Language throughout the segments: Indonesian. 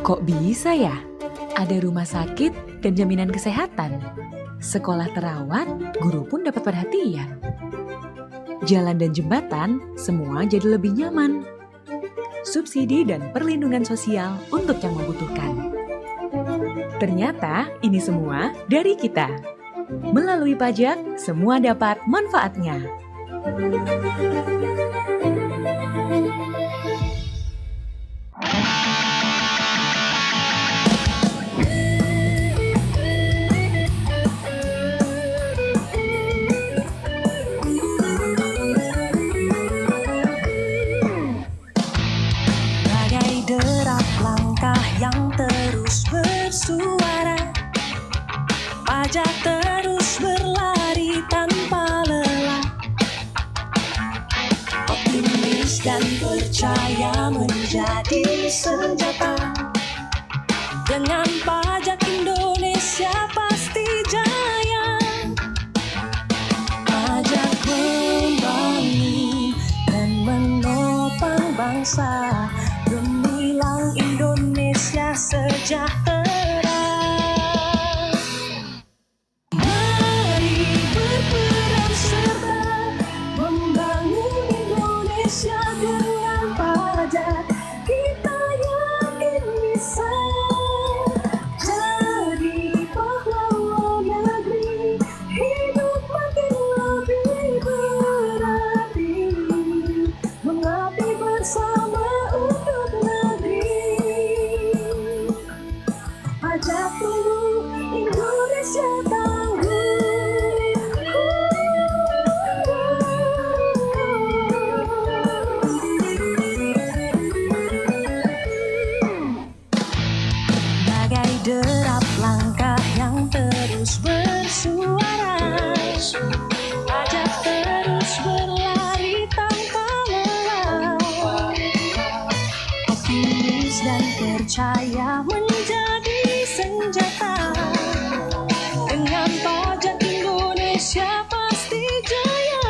Kok bisa ya? Ada rumah sakit dan jaminan kesehatan. Sekolah terawat, guru pun dapat perhatian. Jalan dan jembatan, semua jadi lebih nyaman. Subsidi dan perlindungan sosial untuk yang membutuhkan. Ternyata ini semua dari kita. Melalui pajak, semua dapat manfaatnya. Bagai derap langkah yang terus bersuara, pajak terus berlari tanpa lelah. Optimis dan percaya menjadi senjata. Dengan pajak Indonesia pasti jaya. Pajak membangun dan menopang bangsa, gemilang Indonesia sejahtera. Mari berperan serta membangun Indonesia dengan pajak. Kita yakin bisa jadi pahlawan negeri, hidup makin lebih berarti, mengabdi bersama untuk negeri. Pajak tunggu, Indonesia tangguh. Bagai derap langkah yang terus bersuara, pajak terus berlari tanpa lelah. Optimis dan percaya menjadi senjata. Dengan pajak Indonesia pasti jaya.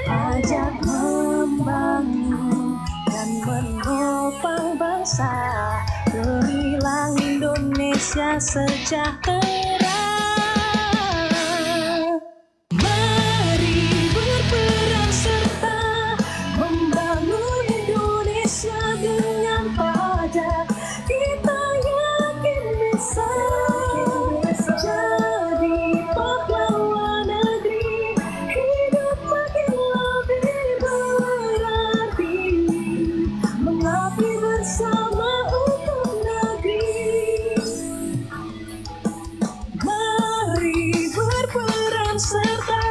Pajak membangun dan menopang bangsa, gemilang Indonesia sejahtera. Mari berperan serta membangun Indonesia dengan pajak. Kita yakin bisa jadi pahlawan negeri, hidup makin lebih berarti, mengabdi bersama untuk negeri. Mari berperan serta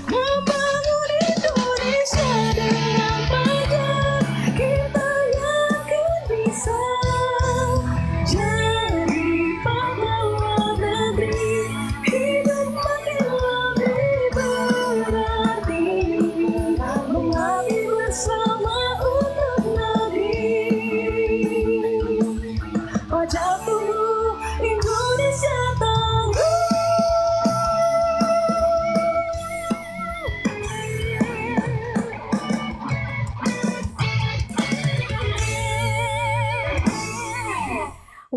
membangun Indonesia dengan pajak. Kita yakin bisa jadi pahlawan negeri, hidup makin lebih berarti, mengabdi bersama untuk negeri. Pajak tunggu, Indonesia tangguh.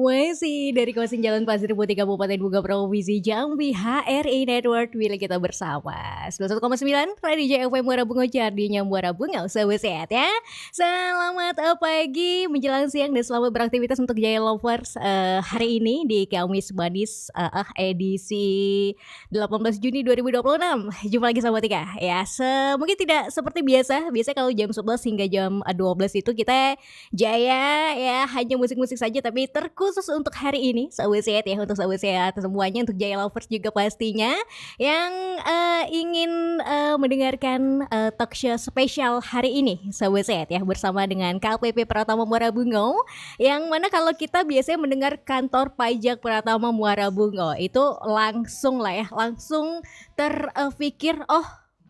Masih dari kawasan Jalan Pasir Putih Kabupaten Buga Provinsi Jambi, HRI Network milik kita bersama 91,9 Radio JFM Muara Bungo Jardinya Muara Bungo. Sahabat sehat ya. Selamat pagi menjelang siang dan selamat beraktivitas untuk Jaya Lovers hari ini di Kamis Badis edisi 18 Juni 2026. Jumpa lagi sama Tika ya. Mungkin tidak seperti biasa. Biasanya kalau jam 11 hingga jam 12 itu kita Jaya ya hanya musik-musik saja, tapi terkhusus untuk hari ini sahabat sehat ya, untuk sahabat sehat semuanya, untuk Jaya Lovers juga pastinya yang ingin mendengarkan talk show spesial hari ini sahabat sehat ya, bersama dengan KPP Pratama Muara Bungo, yang mana kalau kita biasanya mendengar kantor pajak Pratama Muara Bungo itu langsung lah ya, langsung terpikir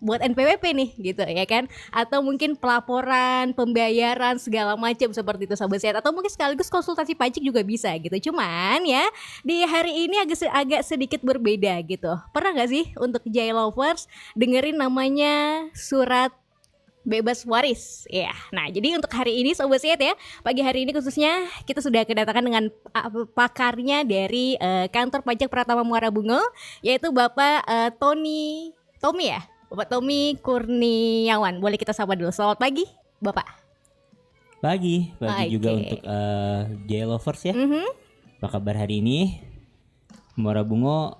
buat NPWP nih gitu ya kan, atau mungkin pelaporan, pembayaran segala macam seperti itu Sobat Sehat, atau mungkin sekaligus konsultasi pajak juga bisa gitu. Cuman ya di hari ini agak sedikit berbeda gitu. Pernah nggak sih untuk Jay Lovers dengerin namanya surat bebas waris ya. Nah jadi untuk hari ini Sobat Sehat ya, pagi hari ini khususnya kita sudah kedatangan dengan pakarnya dari kantor pajak Pratama Muara Bungo, yaitu Bapak Tommy ya, Bapak Tommy Kurniawan. Boleh kita sapa dulu. Selamat pagi Bapak. Pagi juga Oke. untuk Jay Lovers ya. Apa kabar hari ini? Muara Bungo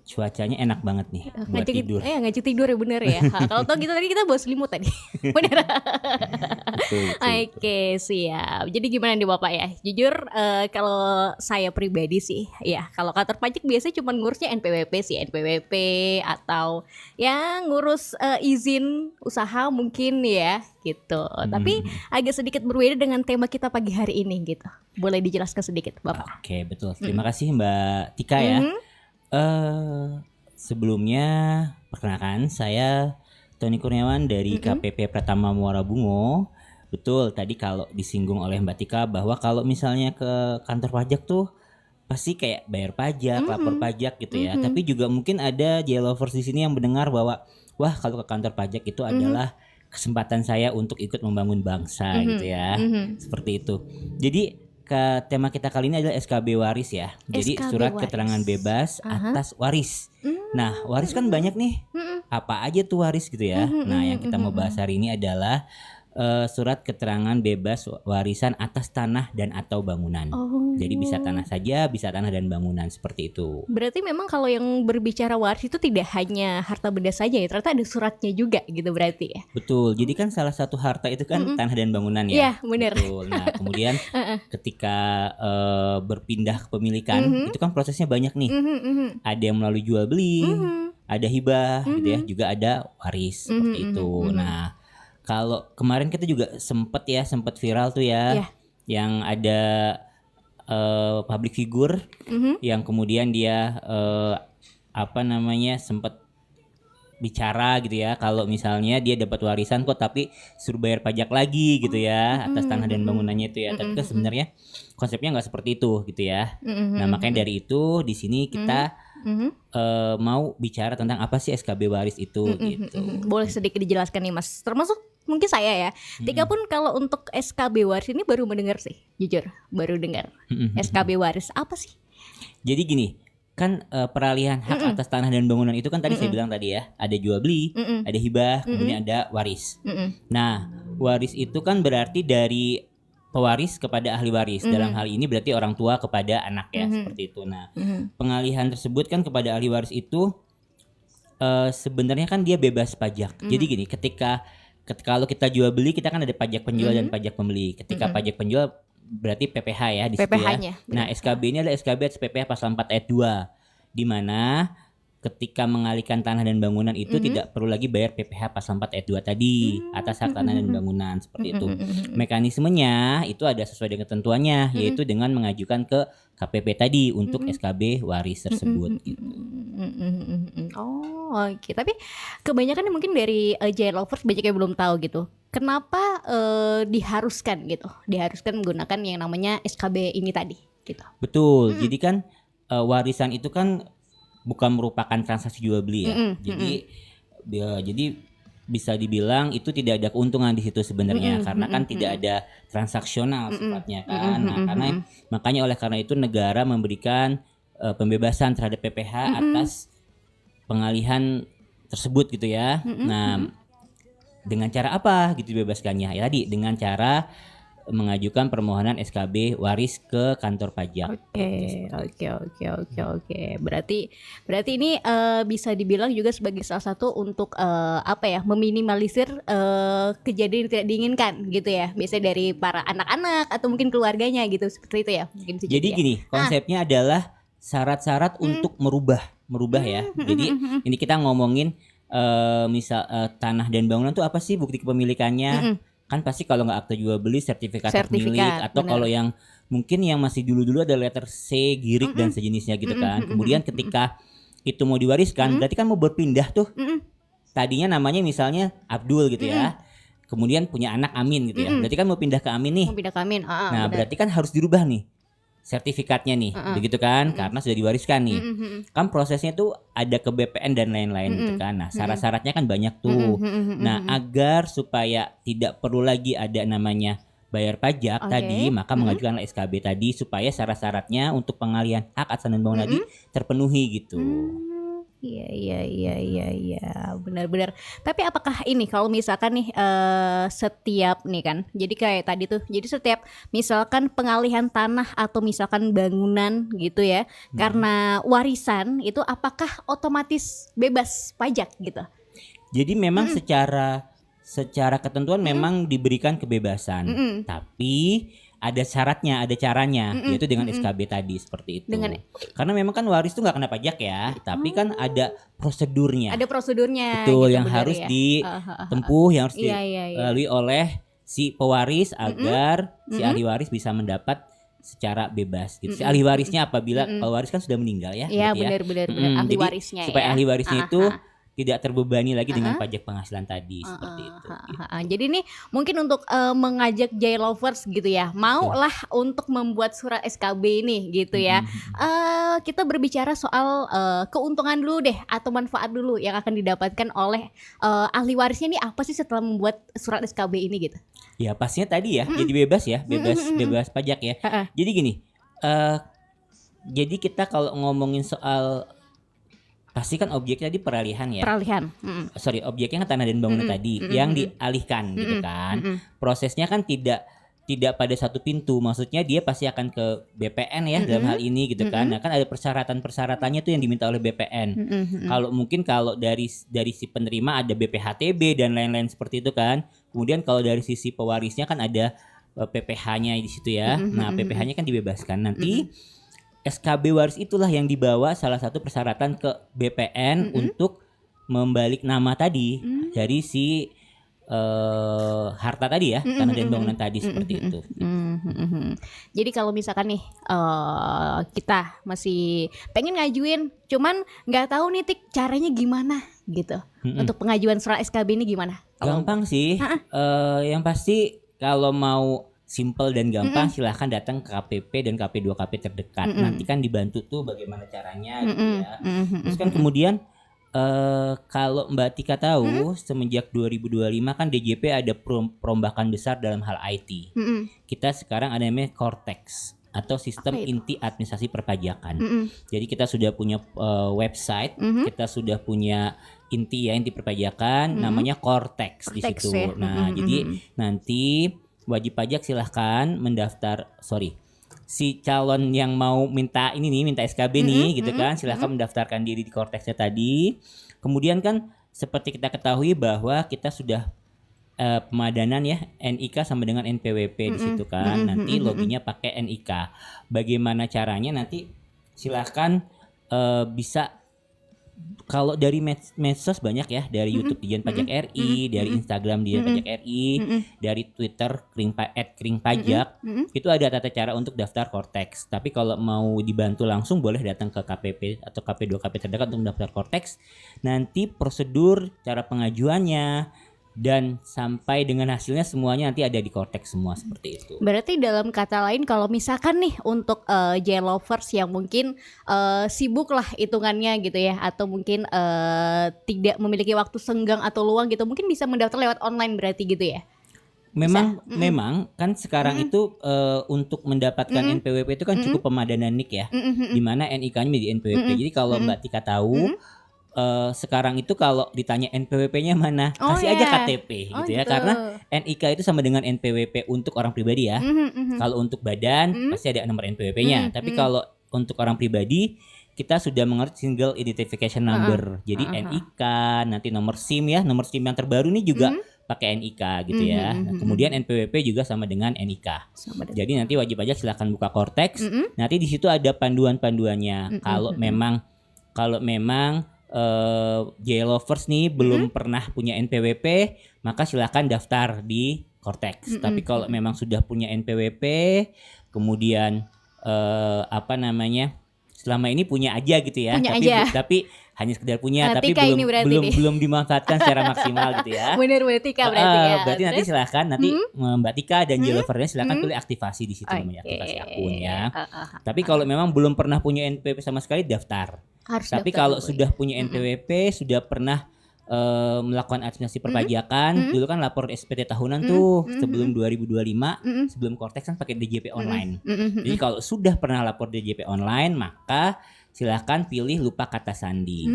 cuacanya enak banget nih buat tidur. Ngajak tidur ya bener ya. Kalau tau gitu tadi kita bawa selimut tadi. Bener. Betul. Oke siap. Jadi gimana nih Bapak ya? Jujur kalau saya pribadi sih ya, kalau kantor pajak biasanya cuma ngurusnya NPWP sih, NPWP atau ya ngurus izin usaha mungkin ya gitu. Tapi agak sedikit berbeda dengan tema kita pagi hari ini gitu. Boleh dijelaskan sedikit Bapak? Oke, betul. Terima kasih Mbak Tika ya. Sebelumnya perkenalkan saya Tony Kurniawan dari KPP Pratama Muara Bungo. Betul, tadi kalau disinggung oleh Mbak Tika bahwa kalau misalnya ke kantor pajak tuh pasti kayak bayar pajak, lapor pajak gitu ya. Tapi juga mungkin ada Jay Lovers di sini yang mendengar bahwa wah kalau ke kantor pajak itu adalah kesempatan saya untuk ikut membangun bangsa gitu ya. Seperti itu. Jadi tema kita kali ini adalah SKB waris ya. Jadi SKB surat waris. keterangan bebas atas waris. Nah, waris kan banyak nih. Apa aja tuh waris gitu ya. Nah, yang kita mau bahas hari ini adalah surat keterangan bebas warisan atas tanah dan atau bangunan. Jadi bisa tanah saja, bisa tanah dan bangunan seperti itu. Berarti memang kalau yang berbicara waris itu tidak hanya harta benda saja ya, ternyata ada suratnya juga gitu berarti ya. Betul. Jadi kan salah satu harta itu kan tanah dan bangunan ya. Iya, benar. Betul. Nah, kemudian ketika berpindah kepemilikan itu kan prosesnya banyak nih. Ada yang melalui jual beli, ada hibah gitu ya, juga ada waris seperti itu. Nah, kalau kemarin kita juga sempat viral tuh ya, yang ada public figure yang kemudian dia sempat bicara gitu ya, kalau misalnya dia dapat warisan kok tapi suruh bayar pajak lagi gitu ya atas tanah dan bangunannya itu ya. Tapi kan sebenarnya konsepnya nggak seperti itu gitu ya. Nah makanya dari itu di sini kita mau bicara tentang apa sih SKB waris itu gitu. Boleh sedikit dijelaskan nih Mas, termasuk mungkin saya ya. Tika pun kalau untuk SKB waris ini baru mendengar sih, jujur baru dengar. SKB waris apa sih? Jadi gini, kan peralihan hak atas tanah dan bangunan itu kan tadi saya bilang tadi ya, ada jual beli, ada hibah, kemudian ada waris. Nah, waris itu kan berarti dari pewaris kepada ahli waris. Dalam hal ini berarti orang tua kepada anak ya, seperti itu. Nah, pengalihan tersebut kan kepada ahli waris itu sebenarnya kan dia bebas pajak. Jadi gini, ketika kalau kita jual beli kita kan ada pajak penjual dan pajak pembeli. Ketika pajak penjual berarti PPH ya di situ PPH-nya, ya. Nah, SKB ini adalah SKB atas PPH pasal 4 ayat 2 di mana ketika mengalihkan tanah dan bangunan itu tidak perlu lagi bayar PPH pasal 4 ayat 2 tadi atas hak tanah dan bangunan seperti itu. Mekanismenya itu ada sesuai dengan ketentuannya, yaitu dengan mengajukan ke KPP tadi untuk SKB waris tersebut gitu. Oh oke, tapi kebanyakan mungkin dari Jay Lovers banyak yang belum tahu gitu. Kenapa diharuskan menggunakan yang namanya SKB ini tadi gitu. Betul. Jadi kan warisan itu kan bukan merupakan transaksi jual beli ya. Jadi bisa dibilang itu tidak ada keuntungan di situ sebenarnya karena kan tidak ada transaksional sifatnya kan. Nah, makanya oleh karena itu negara memberikan pembebasan terhadap PPH atas pengalihan tersebut gitu ya. Nah, dengan cara apa gitu dibebaskannya? Ya tadi dengan cara mengajukan permohonan SKB waris ke kantor pajak. Oke. Berarti ini bisa dibilang juga sebagai salah satu untuk meminimalisir kejadian yang tidak diinginkan gitu ya. Biasanya dari para anak-anak atau mungkin keluarganya gitu, seperti itu ya. Mungkin Jadi gini, konsepnya adalah syarat-syarat untuk merubah ya. Jadi ini kita ngomongin tanah dan bangunan tuh apa sih bukti kepemilikannya? Kan pasti kalau nggak akte jual beli sertifikat hak milik atau kalau yang mungkin yang masih dulu ada letter C, girik dan sejenisnya gitu kan. Kemudian ketika itu mau diwariskan berarti kan mau berpindah tuh. tadinya namanya misalnya Abdul gitu ya. Kemudian punya anak Amin gitu ya. Berarti kan mau pindah ke Amin nih. Mau pindah ke Amin. Nah, berarti kan harus dirubah nih sertifikatnya nih, begitu kan? Karena sudah diwariskan nih. Kan prosesnya tuh ada ke BPN dan lain-lain gitu kan. Nah, syarat-syaratnya kan banyak tuh. Nah, agar supaya tidak perlu lagi ada namanya bayar pajak tadi, maka mengajukanlah SKB tadi supaya syarat-syaratnya untuk pengalihan hak atas dan bangunan tadi terpenuhi gitu. Iya, benar-benar. Tapi apakah ini kalau misalkan nih setiap nih kan, jadi kayak tadi tuh, jadi setiap misalkan pengalihan tanah atau misalkan bangunan gitu ya, karena warisan itu apakah otomatis bebas pajak gitu? Jadi memang secara ketentuan memang diberikan kebebasan, tapi ada syaratnya, ada caranya, yaitu dengan SKB tadi seperti itu. Karena memang kan waris itu nggak kena pajak ya, tapi kan ada prosedurnya. Ada prosedurnya. Betul, gitu, yang benar harus ya? ditempuh, yang harus Iya. dilalui oleh si pewaris agar si ahli waris bisa mendapat secara bebas gitu. Si ahli warisnya apabila pewaris kan sudah meninggal ya. Iya, berarti benar ahli Jadi, warisnya supaya ya. ahli warisnya itu tidak terbebani lagi dengan pajak penghasilan tadi seperti itu. Jadi ini mungkin untuk mengajak Jay Lovers gitu ya, maulah untuk membuat surat SKB ini gitu ya. Kita berbicara soal keuntungan dulu deh atau manfaat dulu yang akan didapatkan oleh ahli warisnya ini apa sih setelah membuat surat SKB ini gitu? Ya pastinya tadi ya, jadi bebas ya, bebas pajak ya. Jadi gini, jadi kita kalau ngomongin soal pasti kan objeknya tadi peralihan ya. Objeknya kan tanah dan bangunan tadi yang dialihkan gitu kan. Prosesnya kan tidak pada satu pintu, maksudnya dia pasti akan ke BPN ya dalam hal ini gitu kan. Nah kan ada persyaratan-persyaratannya tuh yang diminta oleh BPN. Kalau dari si penerima ada BPHTB dan lain-lain seperti itu kan. Kemudian kalau dari sisi pewarisnya kan ada PPH-nya di situ ya. Nah PPH-nya kan dibebaskan nanti. SKB waris itulah yang dibawa salah satu persyaratan ke BPN untuk membalik nama tadi dari si harta tadi ya, tanah dan bangunan tadi seperti itu. Jadi kalau misalkan nih kita masih pengen ngajuin, cuman nggak tahu nih Tik caranya gimana gitu untuk pengajuan surat SKB ini gimana? Gampang sih, yang pasti kalau mau simple dan gampang silahkan datang ke KPP dan KP2KP terdekat. Nanti kan dibantu tuh bagaimana caranya gitu ya. Terus kan kemudian kalau Mbak Tika tahu semenjak 2025 kan DJP ada perombakan besar dalam hal IT. Kita sekarang ada namanya Cortex atau sistem inti administrasi perpajakan. Jadi kita sudah punya website, kita sudah punya inti perpajakan namanya Cortex di situ. Ya. Nah, jadi nanti wajib pajak silahkan mendaftar, si calon yang mau minta SKB nih gitu kan, silahkan mendaftarkan diri di Cortexnya tadi. Kemudian kan seperti kita ketahui bahwa kita sudah pemadanan ya NIK sama dengan NPWP di situ kan. Nanti loginnya pakai NIK. Bagaimana caranya nanti silahkan bisa. Kalau dari medsos banyak ya, dari YouTube Dijen Pajak RI, dari Instagram Dijen Pajak RI, dari Twitter @kringpajak, itu ada tata cara untuk daftar Cortex. Tapi kalau mau dibantu langsung boleh datang ke KPP atau KP2KP terdekat untuk mendaftar Cortex. Nanti prosedur, cara pengajuannya, dan sampai dengan hasilnya semuanya nanti ada di Cortex semua seperti itu. Berarti dalam kata lain kalau misalkan nih untuk Jay Lovers yang mungkin sibuk lah hitungannya gitu ya, atau mungkin tidak memiliki waktu senggang atau luang gitu, mungkin bisa mendaftar lewat online berarti gitu ya? Memang kan sekarang itu untuk mendapatkan NPWP itu kan cukup pemadanan NIK ya, di mana NIK-nya di NPWP. Jadi kalau Mbak Tika tahu sekarang itu kalau ditanya NPWP-nya mana, kasih aja KTP gitu ya, karena NIK itu sama dengan NPWP untuk orang pribadi ya. Kalau untuk badan pasti ada nomor NPWP-nya, tapi kalau untuk orang pribadi kita sudah mengerti single identification number. Jadi NIK, nanti nomor SIM ya, nomor SIM yang terbaru ini juga pakai NIK gitu ya. Nah, kemudian NPWP juga sama dengan NIK. Jadi nanti wajib pajak silakan buka Cortex. Nanti di situ ada panduan-panduannya. Kalau memang Jay Lovers nih belum pernah punya NPWP, maka silahkan daftar di Cortex. Tapi kalau memang sudah punya NPWP, kemudian selama ini punya aja gitu ya. Punya tapi aja. tapi hanya sekedar punya, tapi Tika ini berarti nih. belum dimanfaatkan secara maksimal gitu ya. Bener Tika berarti ya. Berarti nanti Terus? silahkan nanti Mbak Tika dan Jelovernya silahkan pilih aktivasi di situ, namanya Oke. aktivasi akun ya. Uh-uh. Tapi kalau memang belum pernah punya NPWP sama sekali, daftar. Harus Tapi daftar kalau dulu ya. sudah punya NPWP, sudah pernah melakukan administrasi perpajakan, dulu kan lapor SPT tahunan tuh sebelum 2025, sebelum Cortex kan pakai DJP online. Jadi kalau sudah pernah lapor DJP online, maka silahkan pilih lupa kata sandi.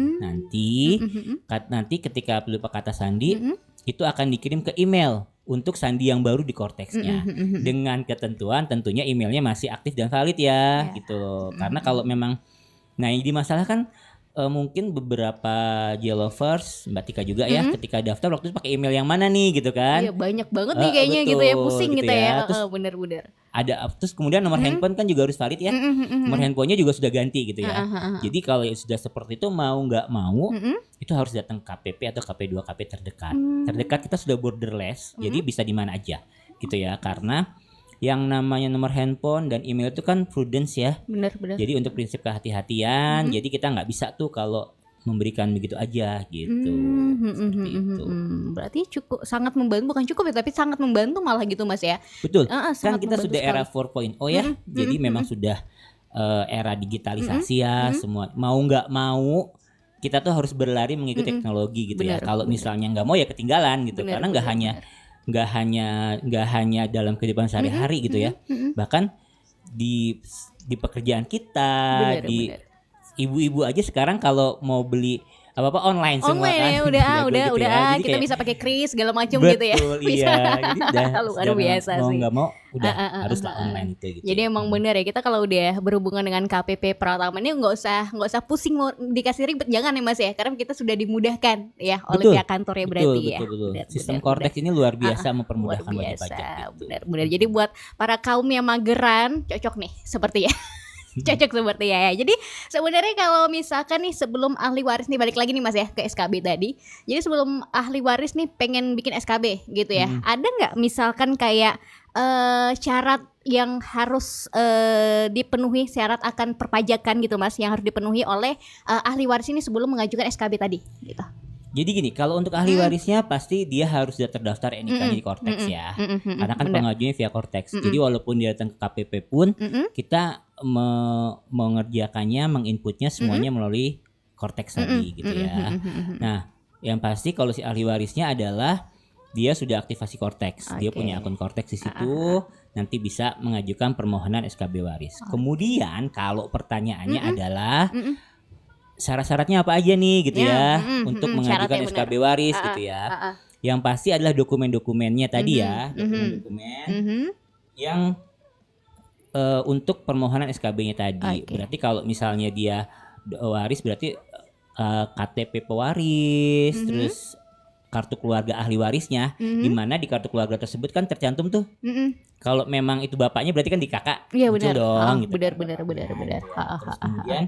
Nanti ketika lupa kata sandi, itu akan dikirim ke email untuk sandi yang baru di Cortex-nya. Dengan ketentuan tentunya emailnya masih aktif dan valid ya, gitu. Karena kalau memang, nah yang jadi masalah kan mungkin beberapa Jelovers, Mbak Tika juga ya, ketika daftar waktu itu pakai email yang mana nih gitu kan. Iya banyak banget nih kayaknya gitu ya, Betul, pusing gitu gitu ya. ya. Terus Bener-bener. terus kemudian nomor handphone kan juga harus valid ya. Nomor handphonenya juga sudah ganti gitu ya. Jadi kalau sudah seperti itu, mau nggak mau itu harus datang ke KPP atau KP2 KP terdekat. Terdekat kita sudah borderless, jadi bisa di mana aja gitu ya. Karena yang namanya nomor handphone dan email itu kan prudence ya. Bener-bener. Jadi untuk prinsip kehati-hatian, jadi kita nggak bisa tuh kalau memberikan begitu aja gitu. Seperti itu. Berarti cukup sangat membantu, bukan cukup ya, tapi sangat membantu malah gitu Mas ya. Betul. Kan sangat kita membantu sudah era sekali. 4.0 ya. Jadi memang sudah era digitalisasi ya, semua mau nggak mau kita tuh harus berlari mengikuti teknologi gitu ya. Benar, Kalau misalnya nggak mau ya ketinggalan gitu. Benar, Karena nggak hanya dalam kehidupan sehari-hari gitu ya. Bahkan di pekerjaan kita, Benar, di benar. ibu-ibu aja sekarang kalau mau beli apa-apa online semua Online kan. ya, udah Gitu ya. Jadi kita kayak, bisa pakai kris segala macam betul, gitu ya. iya. Jadi udah Luar secara biasa mau sih. nggak mau udah haruslah online itu gitu. Jadi emang bener ya, kita kalau udah berhubungan dengan KPP Pratama ini nggak usah pusing mau dikasih ribet, jangan ya Mas ya, karena kita sudah dimudahkan ya oleh Betul, pihak kantornya berarti ya. betul. Benar, Sistem benar, Cortex ini luar biasa luar mempermudahkan wajib biasa, pajak gitu. benar. Jadi buat para kaum yang mageran cocok nih seperti ya. Cocok seperti ya. Jadi sebenarnya kalau misalkan nih sebelum ahli waris nih, balik lagi nih Mas ya ke SKB tadi. Jadi sebelum ahli waris nih pengen bikin SKB gitu ya. Ada nggak misalkan kayak syarat yang harus dipenuhi, syarat akan perpajakan gitu Mas, yang harus dipenuhi oleh ahli waris ini sebelum mengajukan SKB tadi gitu. Jadi gini, kalau untuk ahli warisnya pasti dia harus sudah terdaftar NIK-nya di Cortex ya. Karena kan pengajuannya via Cortex. Jadi walaupun dia datang ke KPP pun kita mengerjakannya, menginputnya semuanya melalui Cortex tadi gitu ya. Nah, yang pasti kalau si ahli warisnya adalah dia sudah aktivasi Cortex. Dia punya akun Cortex di situ, nanti bisa mengajukan permohonan SKB waris. Kemudian kalau pertanyaannya adalah syarat-syaratnya apa aja nih gitu ya untuk mengajukan syaratnya SKB waris gitu ya. Yang pasti adalah dokumen-dokumennya tadi ya, dokumen-dokumen yang untuk permohonan SKB-nya tadi. Berarti kalau misalnya dia waris berarti KTP pewaris, terus kartu keluarga ahli warisnya, di mana di kartu keluarga tersebut kan tercantum tuh. Kalau memang itu bapaknya berarti kan di kakak. Iya muncul benar. dong gitu. Benar. Terus kemudian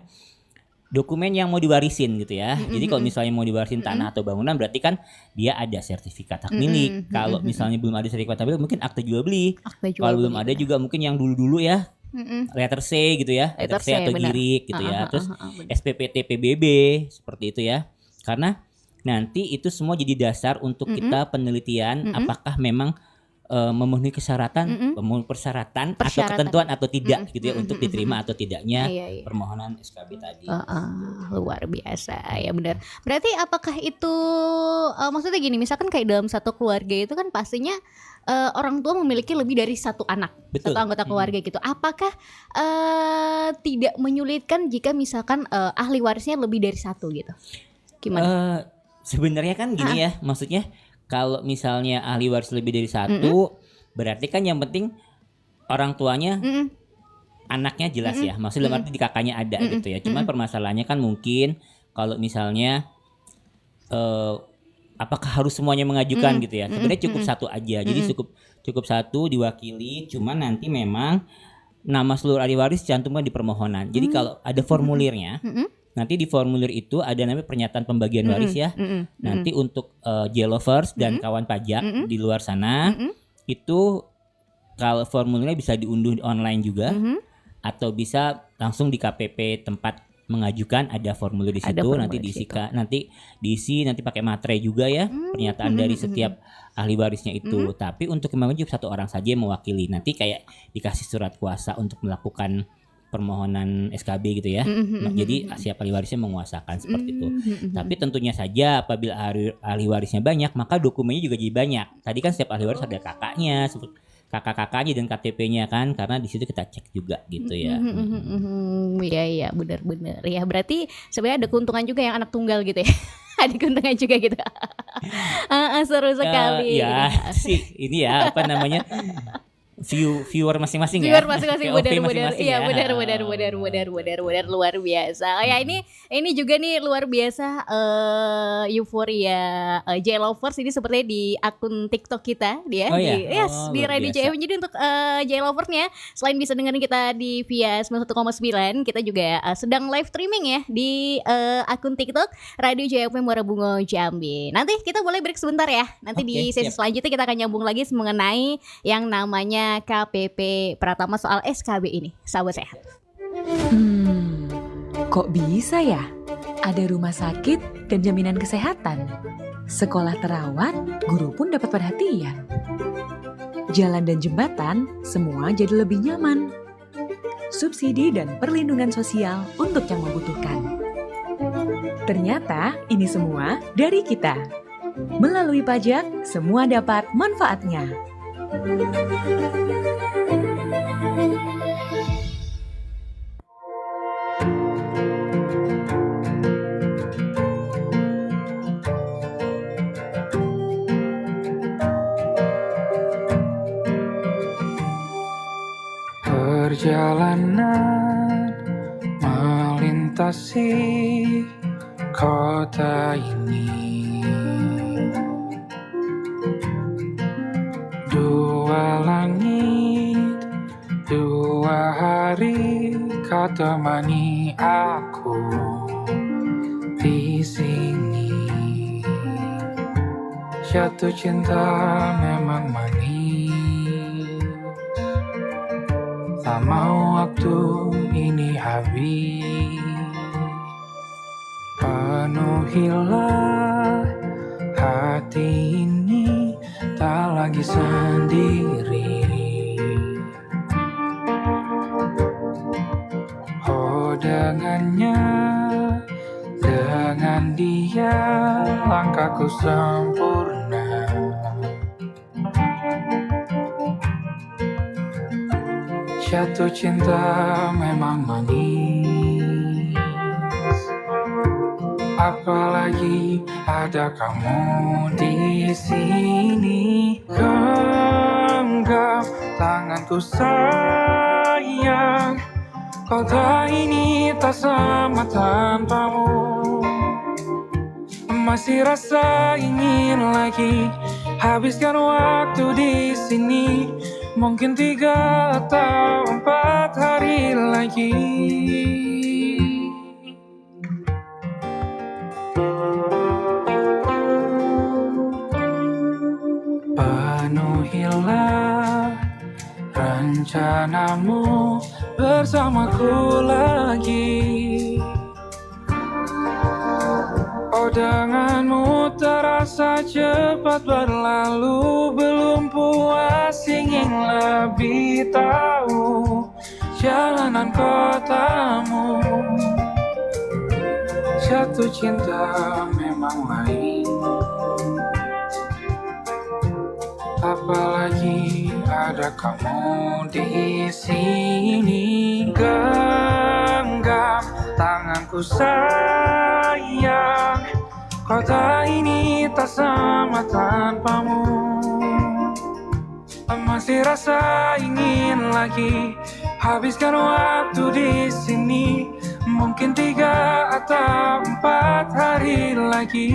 dokumen yang mau diwarisin gitu ya. Jadi kalau misalnya mau diwarisin tanah atau bangunan berarti kan dia ada sertifikat hak milik. Kalau misalnya belum ada sertifikat hak milik mungkin akte jual beli. Kalau belum ada juga mungkin yang dulu-dulu ya. Letter C gitu ya. Letter C atau benar. girik gitu ya. Terus SPPT PBB seperti itu ya. Karena nanti itu semua jadi dasar untuk kita penelitian apakah memang memenuhi persyaratan atau ketentuan atau tidak gitu ya untuk diterima atau tidaknya permohonan SKB tadi. Luar biasa ya, benar. Berarti apakah itu maksudnya gini, misalkan kayak dalam satu keluarga itu kan pastinya orang tua memiliki lebih dari satu anak, Betul. satu anggota keluarga gitu. Apakah tidak menyulitkan jika misalkan ahli warisnya lebih dari satu gitu? Gimana? Sebenarnya kan gini ya, maksudnya kalau misalnya ahli waris lebih dari satu, berarti kan yang penting orang tuanya, anaknya jelas ya. Maksudnya dalam arti di kakaknya ada gitu ya. Cuman permasalahannya kan mungkin kalau misalnya apakah harus semuanya mengajukan gitu ya. Sebenarnya cukup satu aja. Jadi cukup satu diwakili. Cuman nanti memang nama seluruh ahli waris cantumnya di permohonan. Jadi kalau ada formulirnya, nanti di formulir itu ada namanya pernyataan pembagian waris ya. Nanti untuk Jelovers dan kawan pajak di luar sana itu kalau formulirnya bisa diunduh online juga. atau bisa langsung di KPP tempat mengajukan, ada formulir di situ, formulir nanti di diisi situ. nanti pakai materai juga ya, pernyataan dari setiap ahli warisnya itu. Tapi untuk yang mewajib satu orang saja yang mewakili, nanti kayak dikasih surat kuasa untuk melakukan permohonan SKB gitu ya. Jadi siapa ahli warisnya menguasakan seperti itu. Tapi tentunya saja apabila ahli warisnya banyak, maka dokumennya juga jadi banyak. Tadi kan setiap ahli waris ada kakaknya, kakak-kakaknya dan KTP-nya kan, karena di situ kita cek juga gitu ya. Iya benar-benar ya, berarti sebenarnya ada keuntungan juga yang anak tunggal gitu ya. Ada keuntungan juga gitu. Seru sekali. Ya sih ini ya apa namanya, viewer masing-masing ya. Viewer masing-masing, POV benar-benar. masing-masing Iya, ya. benar luar biasa. Oh ya, ini juga nih luar biasa, euforia J-Lovers ini sepertinya di akun TikTok kita dia Oh ya? di Luar Radio biasa. JFM. Jadi untuk J-Loversnya selain bisa dengerin kita di via 91,9, kita juga sedang live streaming ya di akun TikTok Radio JFM Muara Bungo Jambi. Nanti kita boleh break sebentar ya. Nanti Oke, di sesi siap. selanjutnya kita akan nyambung lagi mengenai yang namanya KPP Pratama soal SKB ini. Sahabat sehat. Kok bisa ya? Ada rumah sakit dan jaminan kesehatan. Sekolah terawat, guru pun dapat perhatian. Jalan dan jembatan, semua jadi lebih nyaman. Subsidi dan perlindungan sosial untuk yang membutuhkan. Ternyata ini semua dari kita. Melalui pajak, semua dapat manfaatnya. Perjalanan melintasi kota ini, dua langit, dua hari kau temani aku di sini. Jatuh cinta memang manis, tak mau waktu ini habis. Penuhilah hati ini, tak lagi sendiri. Oh dengannya, dengan dia langkahku sempurna. Jatuh cinta memang manis, apalagi ada kamu di sini. Genggam tanganku sayang, kota ini tak sama tanpamu. Masih rasa ingin lagi habiskan waktu di sini. Mungkin 3 atau 4 hari lagi. Penuhilah rencanamu bersamaku lagi. Oh denganmu terasa cepat berlalu, belum puas ingin lebih tahu jalanan kotamu. Jatuh cinta memang lain, apalagi ada kamu di sini. Genggam tanganku sayang, kota ini tak sama tanpamu. Masih rasa ingin lagi habiskan waktu di sini. Mungkin 3 atau 4 hari lagi.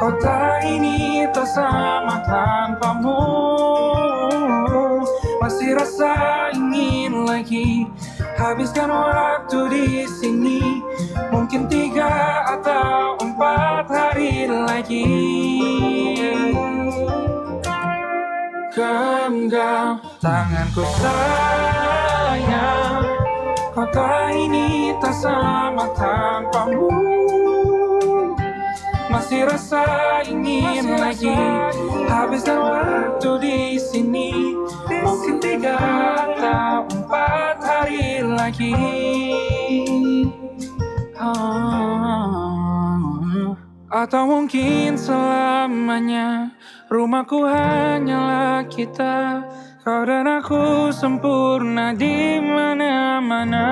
Kota ini tak sama tanpamu. Masih rasa ingin lagi habiskan waktu di sini. Mungkin 3 atau 4 hari lagi. Genggam tanganku sayang, kota ini tak sama tanpamu. Masih rasa ingin lagi habiskan waktu di sini. Mungkin 3 atau 4 hari lagi. Atau mungkin selamanya. Rumahku hanyalah kita, kau dan aku sempurna di mana-mana.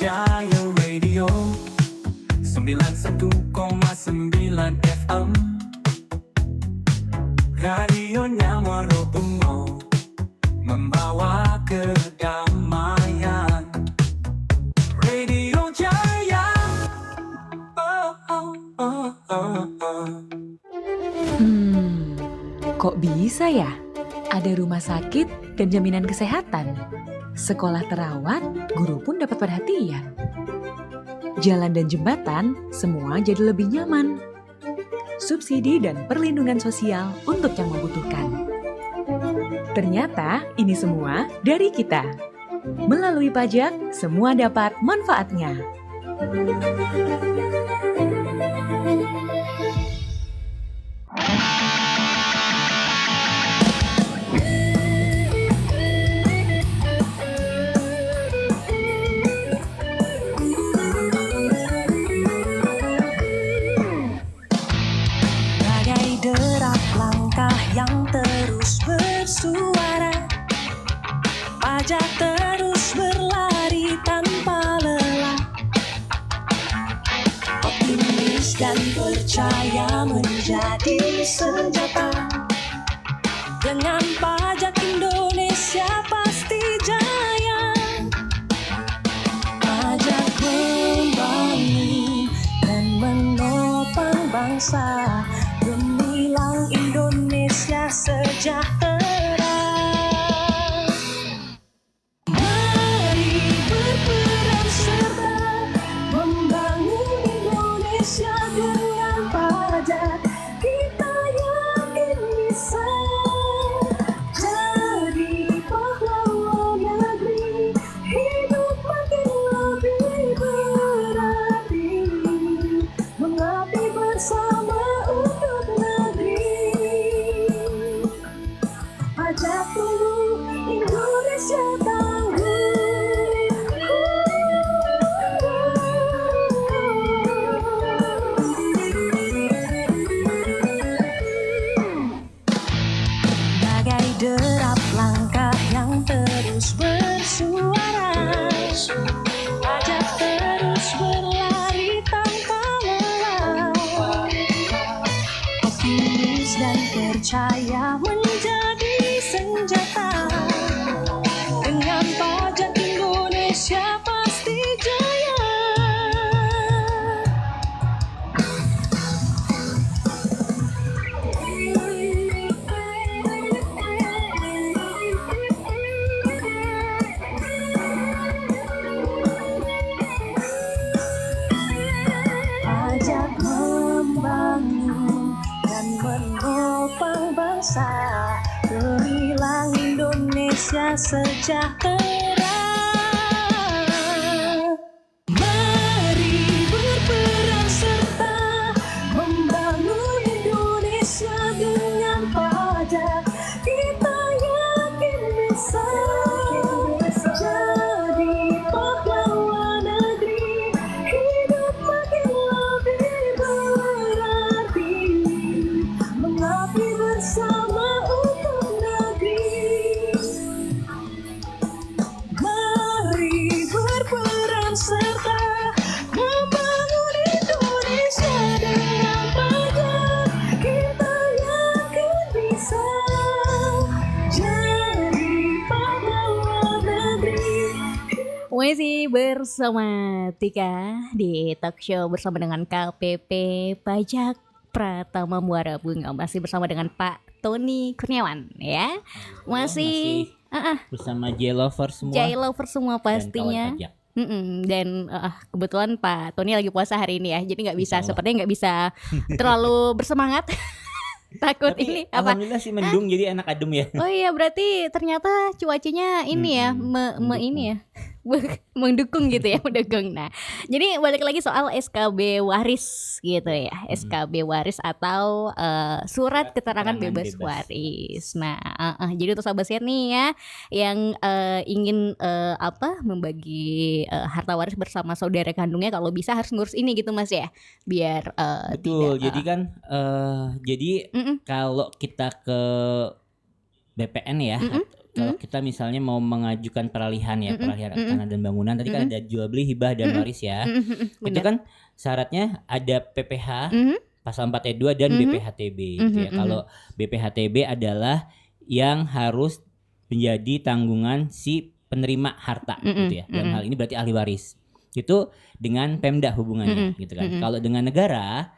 Jaya Radio 91,9 FM, radionya Muara Bungo, membawa kedamaian. Radio Jaya, oh, oh, oh, oh, oh. Kok bisa ya? Ada rumah sakit dan jaminan kesehatan. Sekolah terawat, guru pun dapat perhatian. Jalan dan jembatan, semua jadi lebih nyaman. Subsidi dan perlindungan sosial untuk yang membutuhkan. Ternyata ini semua dari kita. Melalui pajak, semua dapat manfaatnya. Bagai derap langkah yang terus bersuara, pajak terus berlari tanpa lelah. Optimis dan percaya menjadi senjata. Dengan pajak Indonesia pasti jaya. Pajak membangun dan menopang bangsa, gemilang Indonesia sejahtera. Mari berperan serta membangun Indonesia dengan pajak. Kita yakin bisa jadi pahlawan negeri, hidup makin lebih berarti, mengabdi bersama untuk negeri. Pajak tunggu, Indonesia tangguh. Bagai derap langkah yang terus bersuara, pajak terus berlari tanpa lelah. Optimis dan percaya menjadi senjata. Dengan pajak Indonesia pasti jaya. Pajak membangun dan menopang bangsa, gemilang Indonesia sejahtera. Mari berperan serta membangun Indonesia dengan pajak. Kita yakin bisa jadi pahlawan negeri, hidup makin lebih berarti, mengabdi bersama untuk negeri. Masih bersama Tika di talk show bersama dengan KPP Pajak Pratama Muara Bunga. Masih bersama dengan Pak Tony Kurniawan ya. Masih bersama J-Lover semua J-Lover semua dan pastinya. kawan pajak. Dan kebetulan Pak Tony lagi puasa hari ini ya. Jadi nggak bisa, Insya Allah. sepertinya nggak bisa terlalu bersemangat. Takut Tapi ini apa? alhamdulillah sih mendung jadi enak adem ya. Oh iya, berarti ternyata cuacanya ini ya, Mendukung. ini ya, mendukung gitu ya, mendukung. Nah, jadi balik lagi soal SKB waris gitu ya, SKB waris atau surat keterangan bebas waris. Nah, jadi untuk sahabat sehat nih ya, yang ingin membagi harta waris bersama saudara kandungnya, kalau bisa harus ngurus ini gitu Mas ya, biar Betul. tidak, Jadi kan kalau kita ke BPN ya, kalau kita misalnya mau mengajukan peralihan ya, peralihan tanah dan bangunan, tadi kan ada jual beli, hibah dan waris ya. Itu benar. kan syaratnya ada PPH pasal 4 ayat 2 dan BPHTB gitu ya. Kalau BPHTB adalah yang harus menjadi tanggungan si penerima harta gitu ya. Dalam hal ini berarti ahli waris. Itu dengan Pemda hubungannya gitu kan. Kalau dengan negara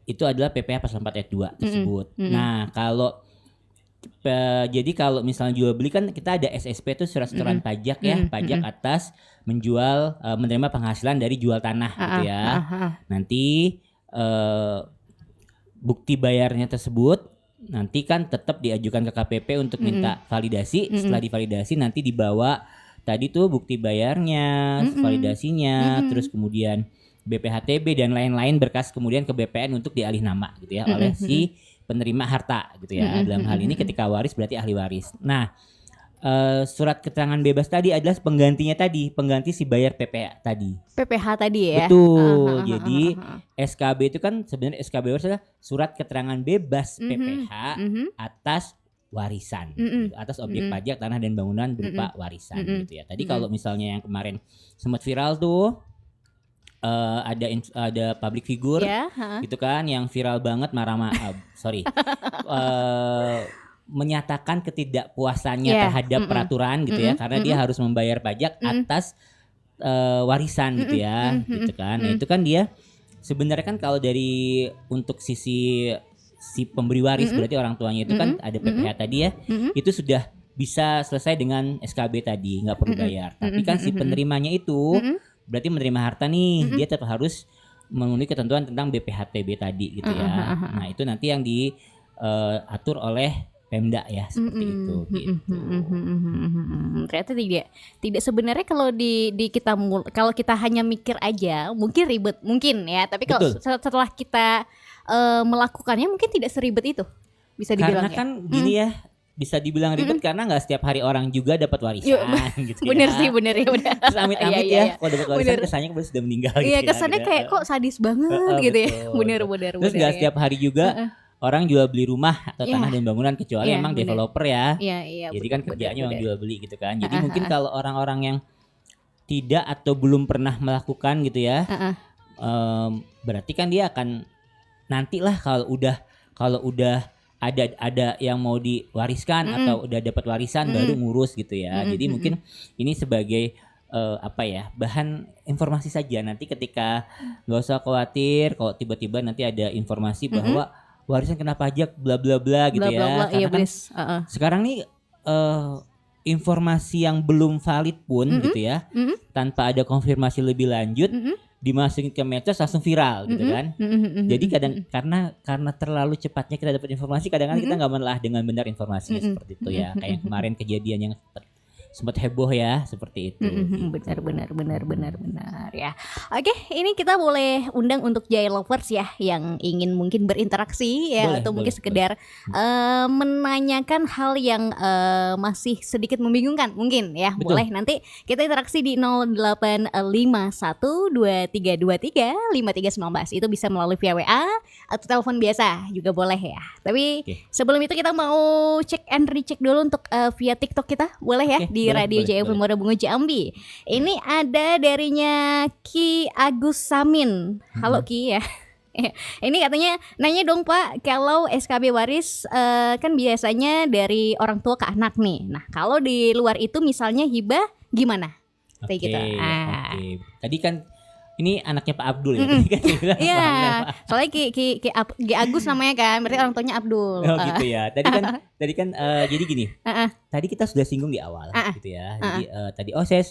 itu adalah PPh pasal 4 ayat 2 tersebut. Nah, jadi kalau misalnya jual beli kan kita ada SSP itu surat setoran pajak ya, pajak atas menjual menerima penghasilan dari jual tanah gitu ya. Nanti bukti bayarnya tersebut nanti kan tetap diajukan ke KPP untuk minta validasi. Setelah divalidasi nanti dibawa tadi tuh bukti bayarnya, validasinya, terus kemudian BPHTB dan lain-lain berkas kemudian ke BPN untuk dialih nama gitu ya oleh si penerima harta gitu ya. Dalam hal ini ketika waris berarti ahli waris. Nah, surat keterangan bebas tadi adalah pengganti si bayar PPh tadi. PPH tadi ya. Betul. Jadi SKB itu kan sebenarnya SKB waris adalah surat keterangan bebas PPh atas warisan, gitu, atas objek pajak tanah dan bangunan berupa warisan gitu ya. Tadi kalau misalnya yang kemarin sempat viral tuh ada public figure gitu kan yang viral banget menyatakan ketidakpuasannya terhadap peraturan gitu ya, karena dia harus membayar pajak atas warisan gitu ya, gitu kan. Nah, itu kan dia sebenarnya kan kalau dari untuk si pemberi waris berarti orang tuanya itu kan ada PPh tadi ya, itu sudah bisa selesai dengan SKB tadi, nggak perlu bayar. Tapi kan si penerimanya itu berarti menerima harta nih, dia tetap harus memenuhi ketentuan tentang BPHTB tadi gitu ya. Nah, itu nanti yang diatur oleh Pemda ya, seperti itu gitu. Ternyata tidak sebenarnya kalau kalau kita hanya mikir aja mungkin ribet mungkin ya, tapi kalau setelah kita melakukannya mungkin tidak seribet itu, bisa dibilang. Karena kan gini ya, bisa dibilang ribet karena nggak setiap hari orang juga dapat warisan gitu bener ya. sih, bener ya, bener. Terus amit-amit Iya. kalau dapat warisan kesannya kemudian sudah meninggal gitu Iya, ya. kesannya gitu. kayak kok sadis banget gitu ya. Betul. Bener. Terus nggak ya. setiap hari juga orang jual beli rumah atau Iya. tanah dan bangunan, kecuali Iya, emang bener. developer ya. Iya. Jadi kan kerjaannya orang jual beli gitu kan. Jadi mungkin kalau orang-orang yang tidak atau belum pernah melakukan gitu ya, berarti kan dia akan nantilah kalau udah ada yang mau diwariskan atau udah dapat warisan baru ngurus gitu ya. Jadi mungkin ini sebagai bahan informasi saja. Nanti ketika nggak usah khawatir kalau tiba-tiba nanti ada informasi bahwa warisan kena pajak bla bla bla gitu ya. Karena iya, kan beres. sekarang nih informasi yang belum valid pun gitu ya, tanpa ada konfirmasi lebih lanjut, dimasukin ke medsos langsung viral gitu kan. Jadi karena terlalu cepatnya kita dapat informasi, kadang-kadang kita nggak menelaah dengan benar informasinya seperti itu ya. Kayak kemarin kejadian yang sempat heboh ya, seperti itu. Benar ya. Oke, ini kita boleh undang untuk Jaya Lovers ya yang ingin mungkin berinteraksi ya, atau mungkin sekedar menanyakan hal yang masih sedikit membingungkan mungkin ya. Betul. Boleh nanti kita interaksi di 085123235319. Itu bisa melalui via WA atau telepon biasa juga boleh ya. Tapi sebelum itu kita mau cek and recheck dulu untuk via TikTok kita, boleh ya, di Radio JFM Muara Bunga Jambi. Ini ada darinya Ki Agus Samin. Halo Ki ya. Ini katanya nanya dong Pak, kalau SKB waris kan biasanya dari orang tua ke anak nih. Nah, kalau di luar itu misalnya hibah gimana? Kayak gitu. Oke. Tadi kan ini anaknya Pak Abdul ya. Tadi kan saya bilang Iya, Bang Lema. soalnya Ki Agus namanya kan, berarti orang tuanya Abdul. Oh gitu ya. Tadi kan jadi gini. Tadi kita sudah singgung di awal gitu ya. Jadi tadi saya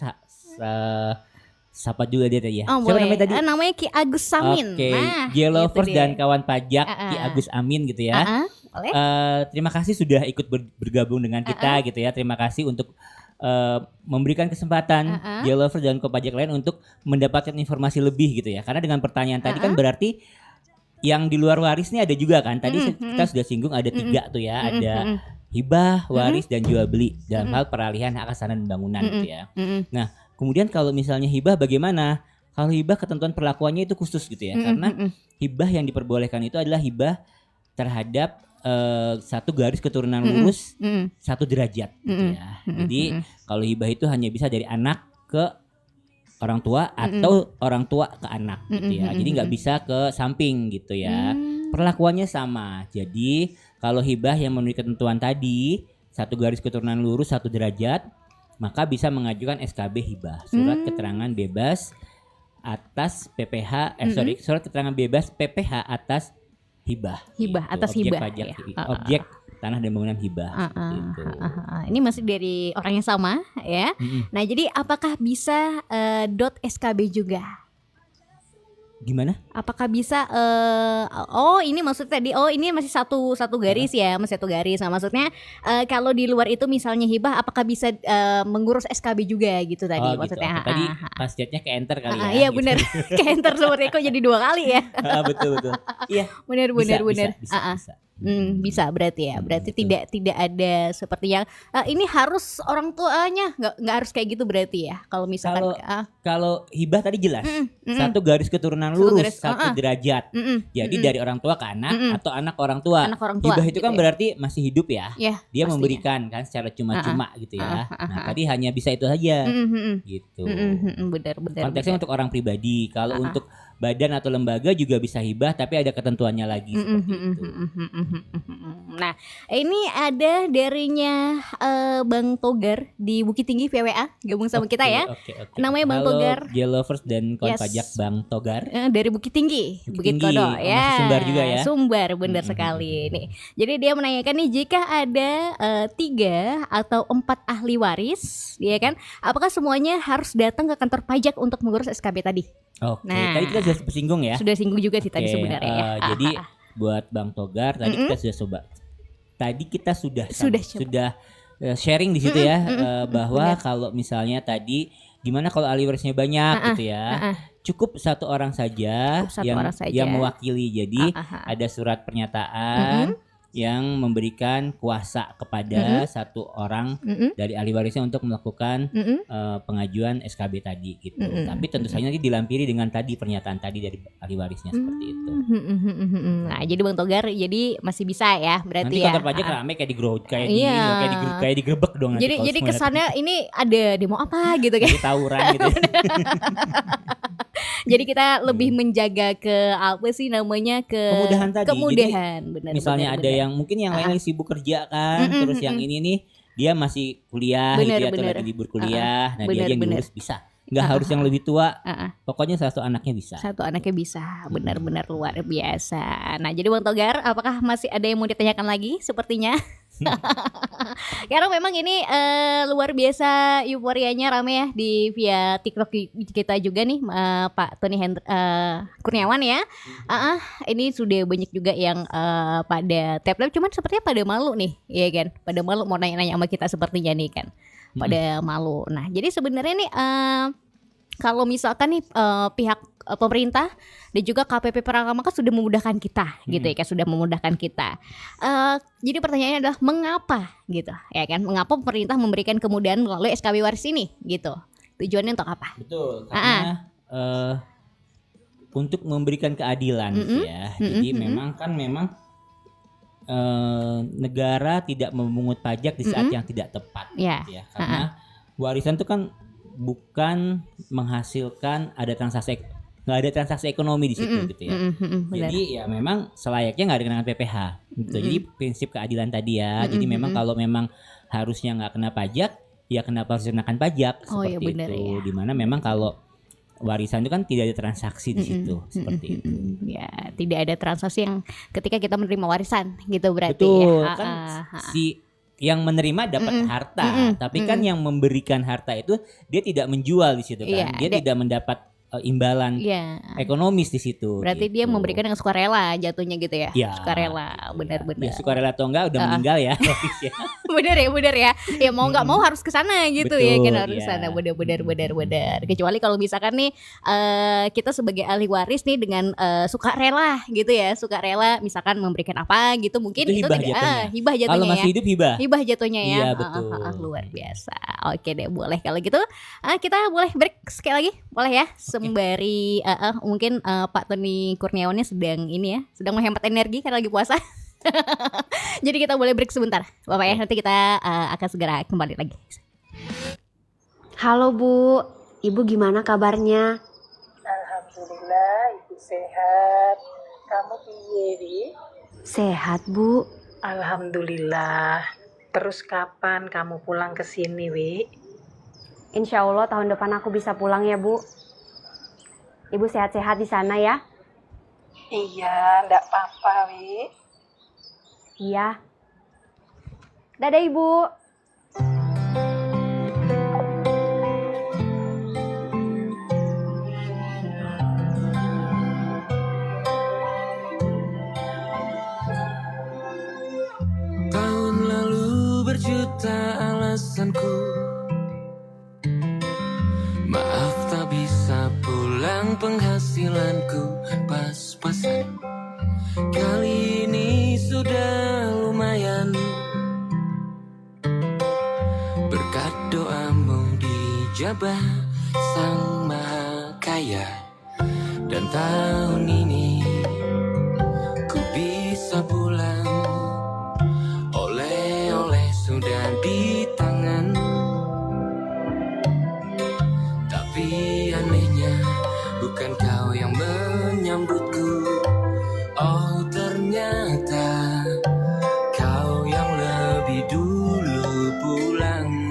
sapa juga dia tadi ya. Oh, Siapa boleh. namanya tadi? Namanya Ki Agus Samin. Oke, Nah, J-Lovers gitu deh. dan kawan pajak Ki Agus Amin gitu ya. Boleh. Terima kasih sudah ikut bergabung dengan kita gitu ya. Terima kasih untuk memberikan kesempatan J-Lovers dan kawan pajak lain untuk mendapatkan informasi lebih gitu ya. Karena dengan pertanyaan tadi kan berarti yang di luar waris nih ada juga kan. Tadi kita sudah singgung ada 3 tuh ya. Ada hibah, waris dan jual beli dalam hal peralihan hak asanan dan bangunan gitu ya. Nah, kemudian kalau misalnya hibah bagaimana? Kalau hibah ketentuan perlakuannya itu khusus gitu ya. Karena hibah yang diperbolehkan itu adalah hibah terhadap satu garis keturunan lurus 1 derajat gitu ya. Jadi kalau hibah itu hanya bisa dari anak ke orang tua atau orang tua ke anak gitu ya. Jadi nggak bisa ke samping gitu ya. Perlakuannya sama. Jadi kalau hibah yang memenuhi ketentuan tadi 1 garis keturunan lurus 1 derajat, maka bisa mengajukan SKB hibah, surat keterangan bebas atas PPH surat keterangan bebas PPH atas hibah. Hibah gitu. atas Objek hibah pajak, ya. objek tanah dan bangunan hibah seperti itu. Ini masih dari orang yang sama ya. Nah, jadi apakah bisa .skb juga? Gimana? Apakah bisa ini maksudnya tadi ini masih satu garis ya, masih 1 garis. Nah, maksudnya kalau di luar itu misalnya hibah apakah bisa mengurus SKB juga gitu tadi maksudnya. Oke. Tadi pas chatnya ke enter kali ya. Iya gitu. benar. Ke enter seperti kok jadi 2 kali ya. Betul. Iya. Benar. Bisa. Bisa berarti ya. Berarti tidak ada seperti yang ini harus orang tuanya nggak harus kayak gitu berarti ya. Kalau misalkan Kalau hibah tadi jelas 1 garis keturunan lurus 1 derajat. Jadi dari orang tua ke anak atau anak orang tua. Anak orang tua, Hibah itu gitu kan ya. berarti masih hidup ya. Ya, Dia pastinya. memberikan kan secara cuma-cuma gitu ya. Nah, tadi hanya bisa itu saja gitu. Benar. Konteksnya untuk orang pribadi. Kalau untuk badan atau lembaga juga bisa hibah tapi ada ketentuannya lagi seperti itu. Nah, ini ada darinya Bang Togar di Bukit Tinggi VWA gabung sama kita ya. Oke. Namanya Bang Halo, Togar. J-Lovers dan kawan Yes. pajak Bang Togar. Dari Bukit Tinggi, Bukit Bukit Tinggi. Kodo Oh, ya. masih Sumbar juga ya? Sumbar benar sekali nih. Jadi dia menanyakan nih jika ada 3 atau 4 ahli waris, ya kan? Apakah semuanya harus datang ke kantor pajak untuk mengurus SKB tadi? Oke, Nah. tadi kita sudah bersinggung ya. Sudah singgung juga sih tadi Oke, sebenarnya ya. jadi buat Bang Togar tadi kita sudah coba. Tadi kita sudah sharing di situ ya bahwa kalau misalnya tadi gimana kalau ahli warisnya banyak gitu ya. Cukup 1 orang saja Cukup 1 orang saja. yang mewakili. Jadi ada surat pernyataan yang memberikan kuasa kepada 1 orang dari ahli warisnya untuk melakukan pengajuan SKB tadi gitu. Tapi tentu saja nanti dilampiri dengan tadi pernyataan tadi dari ahli warisnya seperti itu. Nah, jadi Bang Togar jadi masih bisa ya berarti Nanti ya. kantor pajak rame kayak Iya. kayak digerebek dong nanti. Jadi kalau semua kesannya ini ada demo apa gitu kan. jadi tawuran gitu. Jadi kita lebih menjaga ke apa sih namanya Kemudahan tadi. Kemudahan, benar. Misalnya ada yang mungkin yang lain lagi sibuk kerja kan, terus yang ini nih dia masih kuliah gitu ya, atau lagi libur kuliah. Nah, dia aja yang ngurus bisa. Nggak harus yang lebih tua. Pokoknya salah satu anaknya bisa. Satu anaknya bisa, benar-benar luar biasa. Nah, jadi Bang Togar, apakah masih ada yang mau ditanyakan lagi? Sepertinya. Karena memang ini luar biasa euforianya rame ya di via TikTok kita juga nih Pak Tony Kurniawan ya. Ini sudah banyak juga yang pada tap-tap, cuman sepertinya pada malu nih, ya kan? Pada malu mau nanya-nanya sama kita sepertinya nih kan. Pada malu. Nah, jadi sebenarnya nih kalau misalkan nih pihak pemerintah dan juga KPP Prakamaka sudah memudahkan kita gitu ya kan, sudah memudahkan kita. Jadi pertanyaannya adalah mengapa gitu ya kan, mengapa pemerintah memberikan kemudahan melalui SKB waris ini gitu, tujuannya untuk apa? Betul, karena untuk memberikan keadilan gitu ya. Jadi memang negara tidak memungut pajak di saat yang tidak tepat gitu ya. Karena warisan itu kan bukan menghasilkan nggak ada transaksi ekonomi di situ gitu ya. Jadi ya memang selayaknya nggak ada kenakan PPh gitu. Jadi prinsip keadilan tadi ya. Jadi memang kalau memang harusnya nggak kena pajak, ya kenapa harus dikenakan pajak Oh, iya, seperti benar, itu. ya. Dimana memang kalau warisan itu kan tidak ada transaksi di situ seperti itu. Ya, tidak ada transaksi yang ketika kita menerima warisan gitu berarti Betul ya. kan Ah. si yang menerima dapat harta, tapi kan yang memberikan harta itu dia tidak menjual di situ kan, Iya, dia tidak mendapat imbalan Iya. ekonomis di situ. Berarti gitu. dia memberikan dengan sukarela jatuhnya gitu ya. Ya, Sukarela, benar-benar. Ya sukarela atau enggak udah meninggal ya. Ya. bener ya. Ya mau nggak mau harus ke sana gitu ya, Betul, kan harus ya. ke sana. Benar. Kecuali kalau misalkan nih kita sebagai ahli waris nih dengan sukarela gitu ya, sukarela misalkan memberikan apa gitu, mungkin Itu itu hibah tidak jatuhnya. hibah jatuhnya Kalau masih ya. hidup hibah. Hibah jatuhnya ya. Iya, betul. Luar biasa. Oke deh, boleh kalau gitu. Kita boleh break sekali lagi, boleh ya? Sembari mungkin Pak Tony Kurniawannya sedang ini ya, sedang menghemat energi karena lagi puasa. Jadi kita boleh break sebentar, Bapak ya. Nanti kita akan segera kembali lagi. Halo Bu, Ibu gimana kabarnya? Alhamdulillah ibu sehat. Kamu piye, Wi? Sehat Bu. Alhamdulillah. Terus kapan kamu pulang ke sini, Wi? Insya Allah tahun depan aku bisa pulang ya Bu. Ibu sehat-sehat di sana ya? Iya, ndak apa-apa, Wi. Iya. Dadah Ibu. Tahun lalu berjuta alasanku, maaf tak bisa pulang, penghasilanku pas-pasan. Kali ini sudah lumayan, berkat doamu dijabah Sang Maha Kaya. Dan tahun ini ku bisa pulang, oleh-oleh sudah di tangan. Tapi anehnya bukan kau yang menyambutku. Oh ternyata kau yang lebih dulu pulang.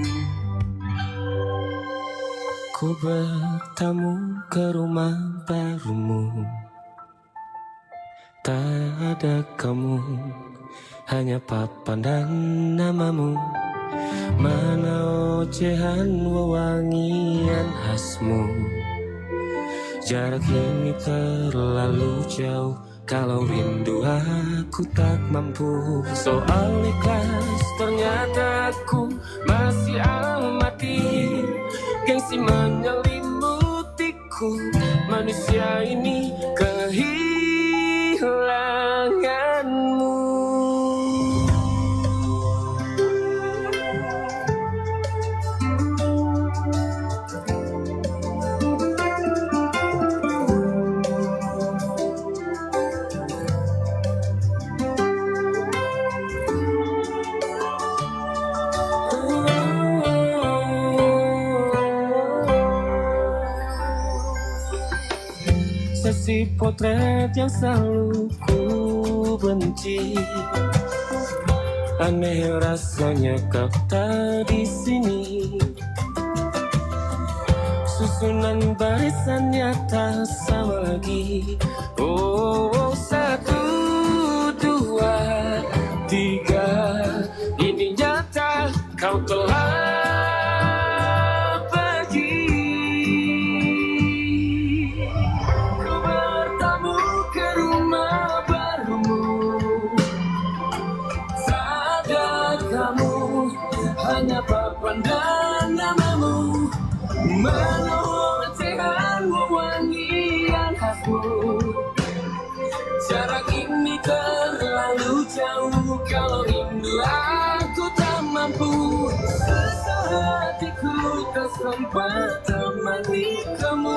Ku bertamu ke rumah barumu, tak ada kamu, hanya papan dan namamu. Mana ocehan wewangian khasmu. Jarak ini terlalu jauh, kalau rindu aku tak mampu. Soal ikhlas ternyata aku masih amati, gengsi menyelimutiku. Manusia ini kehilanganmu. Sesi potret yang selalu ku benci, aneh rasanya kau tak di sini. Susunan barisannya tak sama lagi. Oh, 1, 2, 3, ini nyata kau telah pergi. Ku bertamu ke rumah barumu, tak ada kamu, hanya papan dan namamu. Mana ocehan wewangian khasmu. Jarak ini terlalu jauh, kalau rindu aku tak mampu. Hatiku tak sempat temani kamu,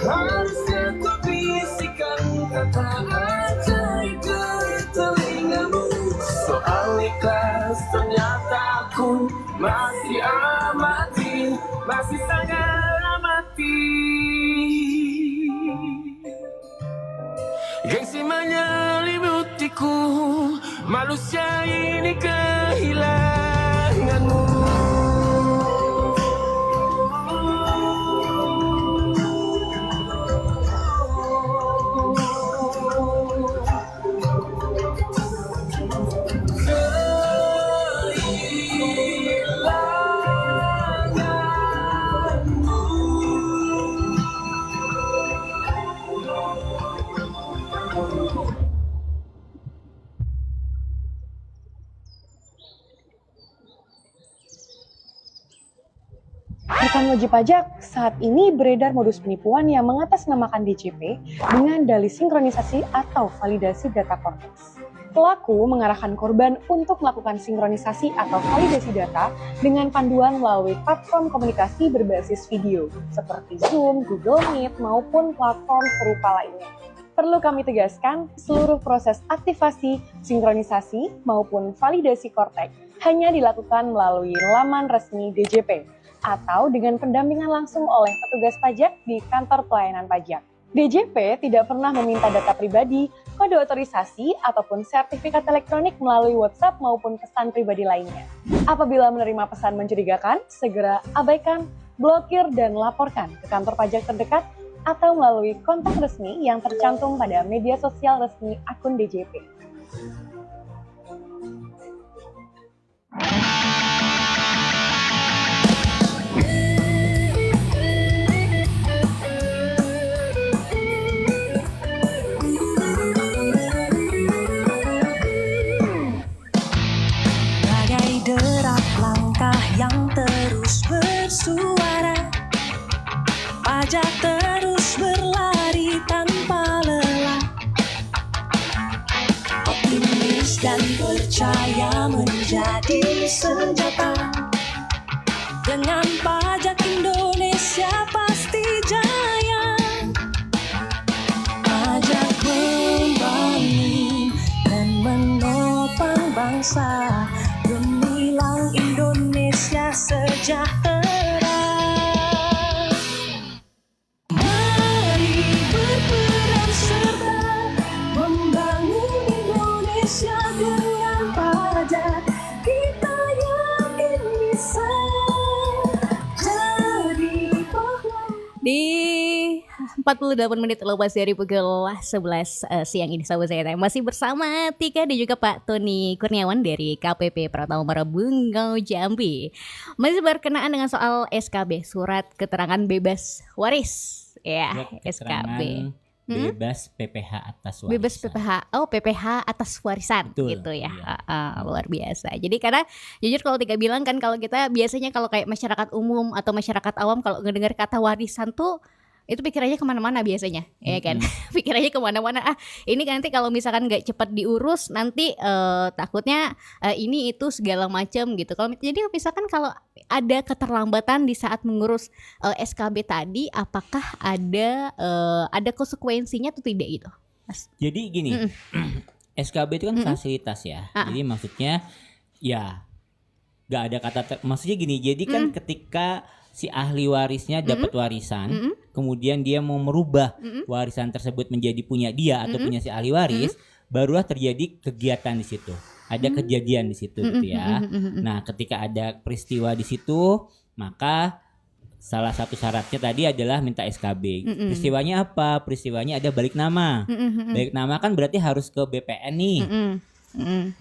harusnya ku bisikan kata ajaib dari telingamu. Soal ikhlas ternyata aku masih amati, masih sangat amati. Gengsi menyelimutiku, manusia ini kehilanganmu. Rekan wajib pajak, saat ini beredar modus penipuan yang mengatasnamakan DJP dengan dalih sinkronisasi atau validasi data Cortex. Pelaku mengarahkan korban untuk melakukan sinkronisasi atau validasi data dengan panduan melalui platform komunikasi berbasis video seperti Zoom, Google Meet, maupun platform serupa lainnya. Perlu kami tegaskan, seluruh proses aktivasi, sinkronisasi, maupun validasi Cortex hanya dilakukan melalui laman resmi DJP atau dengan pendampingan langsung oleh petugas pajak di kantor pelayanan pajak. DJP tidak pernah meminta data pribadi, kode otorisasi, ataupun sertifikat elektronik melalui WhatsApp maupun pesan pribadi lainnya. Apabila menerima pesan mencurigakan, segera abaikan, blokir, dan laporkan ke kantor pajak terdekat atau melalui kontak resmi yang tercantum pada media sosial resmi akun DJP. Bagai derap langkah yang terus bersuara, pajak terus berlari tanpa lelah. Optimis dan percaya menjadi senjata. Dengan pajak Indonesia pasti jaya. Pajak membangun dan menopang bangsa, gemilang Indonesia sejahtera. Mari berperan serta membangun Indonesia dengan pajak. Kita yakin bisa jadi pahlawan. Di 48 menit lepas dari pukul 11 siang ini sahabat saya masih bersama Tika dan juga Pak Tony Kurniawan dari KPP Pratama Marabunga Jambi. Masih berkenaan dengan soal SKB, surat keterangan bebas waris. Ya, SKB. Bebas PPH atas warisan. Bebas PPH, PPH atas warisan. Betul, gitu ya. iya. Luar biasa. Jadi karena jujur kalau Tika bilang kan, kalau kita biasanya kalau kayak masyarakat umum atau masyarakat awam kalau ngedengar kata warisan tuh itu pikirannya kemana-mana biasanya, ya kan? Pikirannya kemana-mana. Ini nanti kalau misalkan nggak cepat diurus, nanti takutnya ini itu segala macam gitu. Jadi misalkan kalau ada keterlambatan di saat mengurus SKB tadi, apakah ada konsekuensinya atau tidak gitu, Mas? Jadi gini, SKB itu kan fasilitas ya. Jadi maksudnya ya nggak ada maksudnya gini. Jadi kan ketika si ahli warisnya dapat warisan, kemudian dia mau merubah warisan tersebut menjadi punya dia atau punya si ahli waris, barulah terjadi kegiatan di situ. Ada kejadian di situ gitu ya. Nah, ketika ada peristiwa di situ, maka salah satu syaratnya tadi adalah minta SKB. Peristiwanya apa? Peristiwanya ada balik nama. Balik nama kan berarti harus ke BPN nih.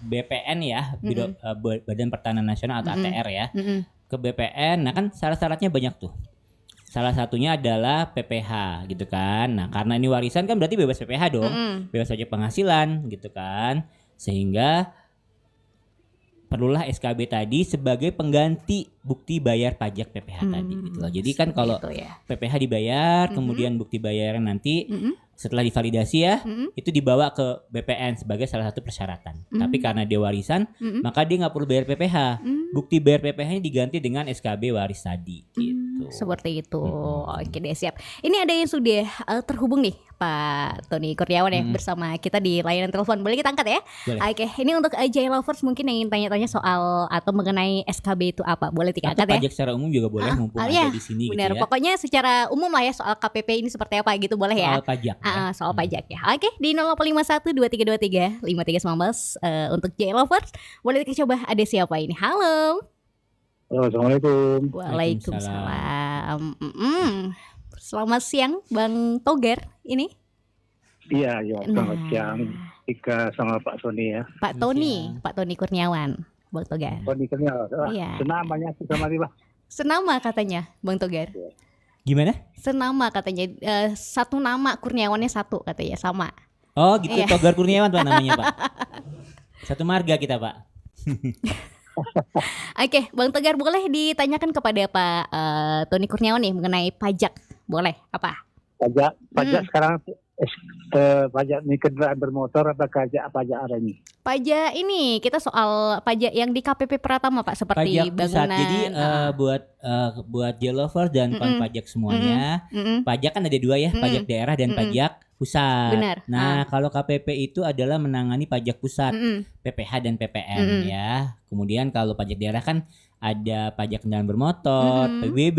BPN ya, Badan Pertanahan Nasional atau ATR ya. Ke BPN. Nah kan syarat-syaratnya banyak tuh. Salah satunya adalah PPH gitu kan. Nah karena ini warisan kan berarti bebas PPH dong. Bebas pajak penghasilan gitu kan. Sehingga perlulah SKB tadi sebagai pengganti bukti bayar pajak PPH tadi gitu loh. Jadi kan kalau PPH dibayar, kemudian bukti bayarnya nanti setelah divalidasi ya, itu dibawa ke BPN sebagai salah satu persyaratan. Tapi karena dia warisan, maka dia nggak perlu bayar PPH. Bukti bayar PPH-nya diganti dengan SKB waris tadi gitu. Seperti itu. Oke deh, siap. Ini ada yang sudah terhubung nih, Pak Tony Kurniawan ya, bersama kita di layanan telepon. Boleh kita angkat ya? Boleh. Oke, ini untuk Jay Lovers mungkin yang ingin tanya-tanya soal atau mengenai SKB itu apa, boleh kita angkat ya? Pajak secara umum juga boleh mumpung ada di sini benar. gitu ya. Pokoknya secara umum lah ya, soal KPP ini seperti apa gitu boleh ya? Soal pajak. Soal pajak ya. Oke, di 0851 2323 5319 untuk Jay Lovers. Boleh kita coba ada siapa ini? Halo. Assalamualaikum. Waalaikumsalam. Selamat siang Bang Togar ini. Iya, selamat siang Ika sama Pak Tony ya. Pak Tony Kurniawan, Bang Togar. Tony Kurniawan. Iya. Senamanya sama Pak. Senama katanya Bang Togar. Gimana? Senama katanya, satu nama, Kurniawannya satu katanya, sama. Oh gitu, Togar Kurniawan Pak namanya Pak. Satu marga kita Pak. Oke, Bang Togar boleh ditanyakan kepada Pak Tony Kurniawan nih mengenai pajak. Boleh, apa? Pajak sekarang pajak ini kendaraan bermotor apa pajak ada ini? Pajak ini kita soal pajak yang di KPP Pratama Pak, seperti Pajak pusat. bangunan. Jadi buat Jelovers dan pajak semuanya, pajak kan ada dua ya, pajak daerah dan pajak pusat. Benar. Nah, kalau KPP itu adalah menangani pajak pusat, PPH dan PPN ya. Kemudian kalau pajak daerah kan ada pajak kendaraan bermotor, PBB,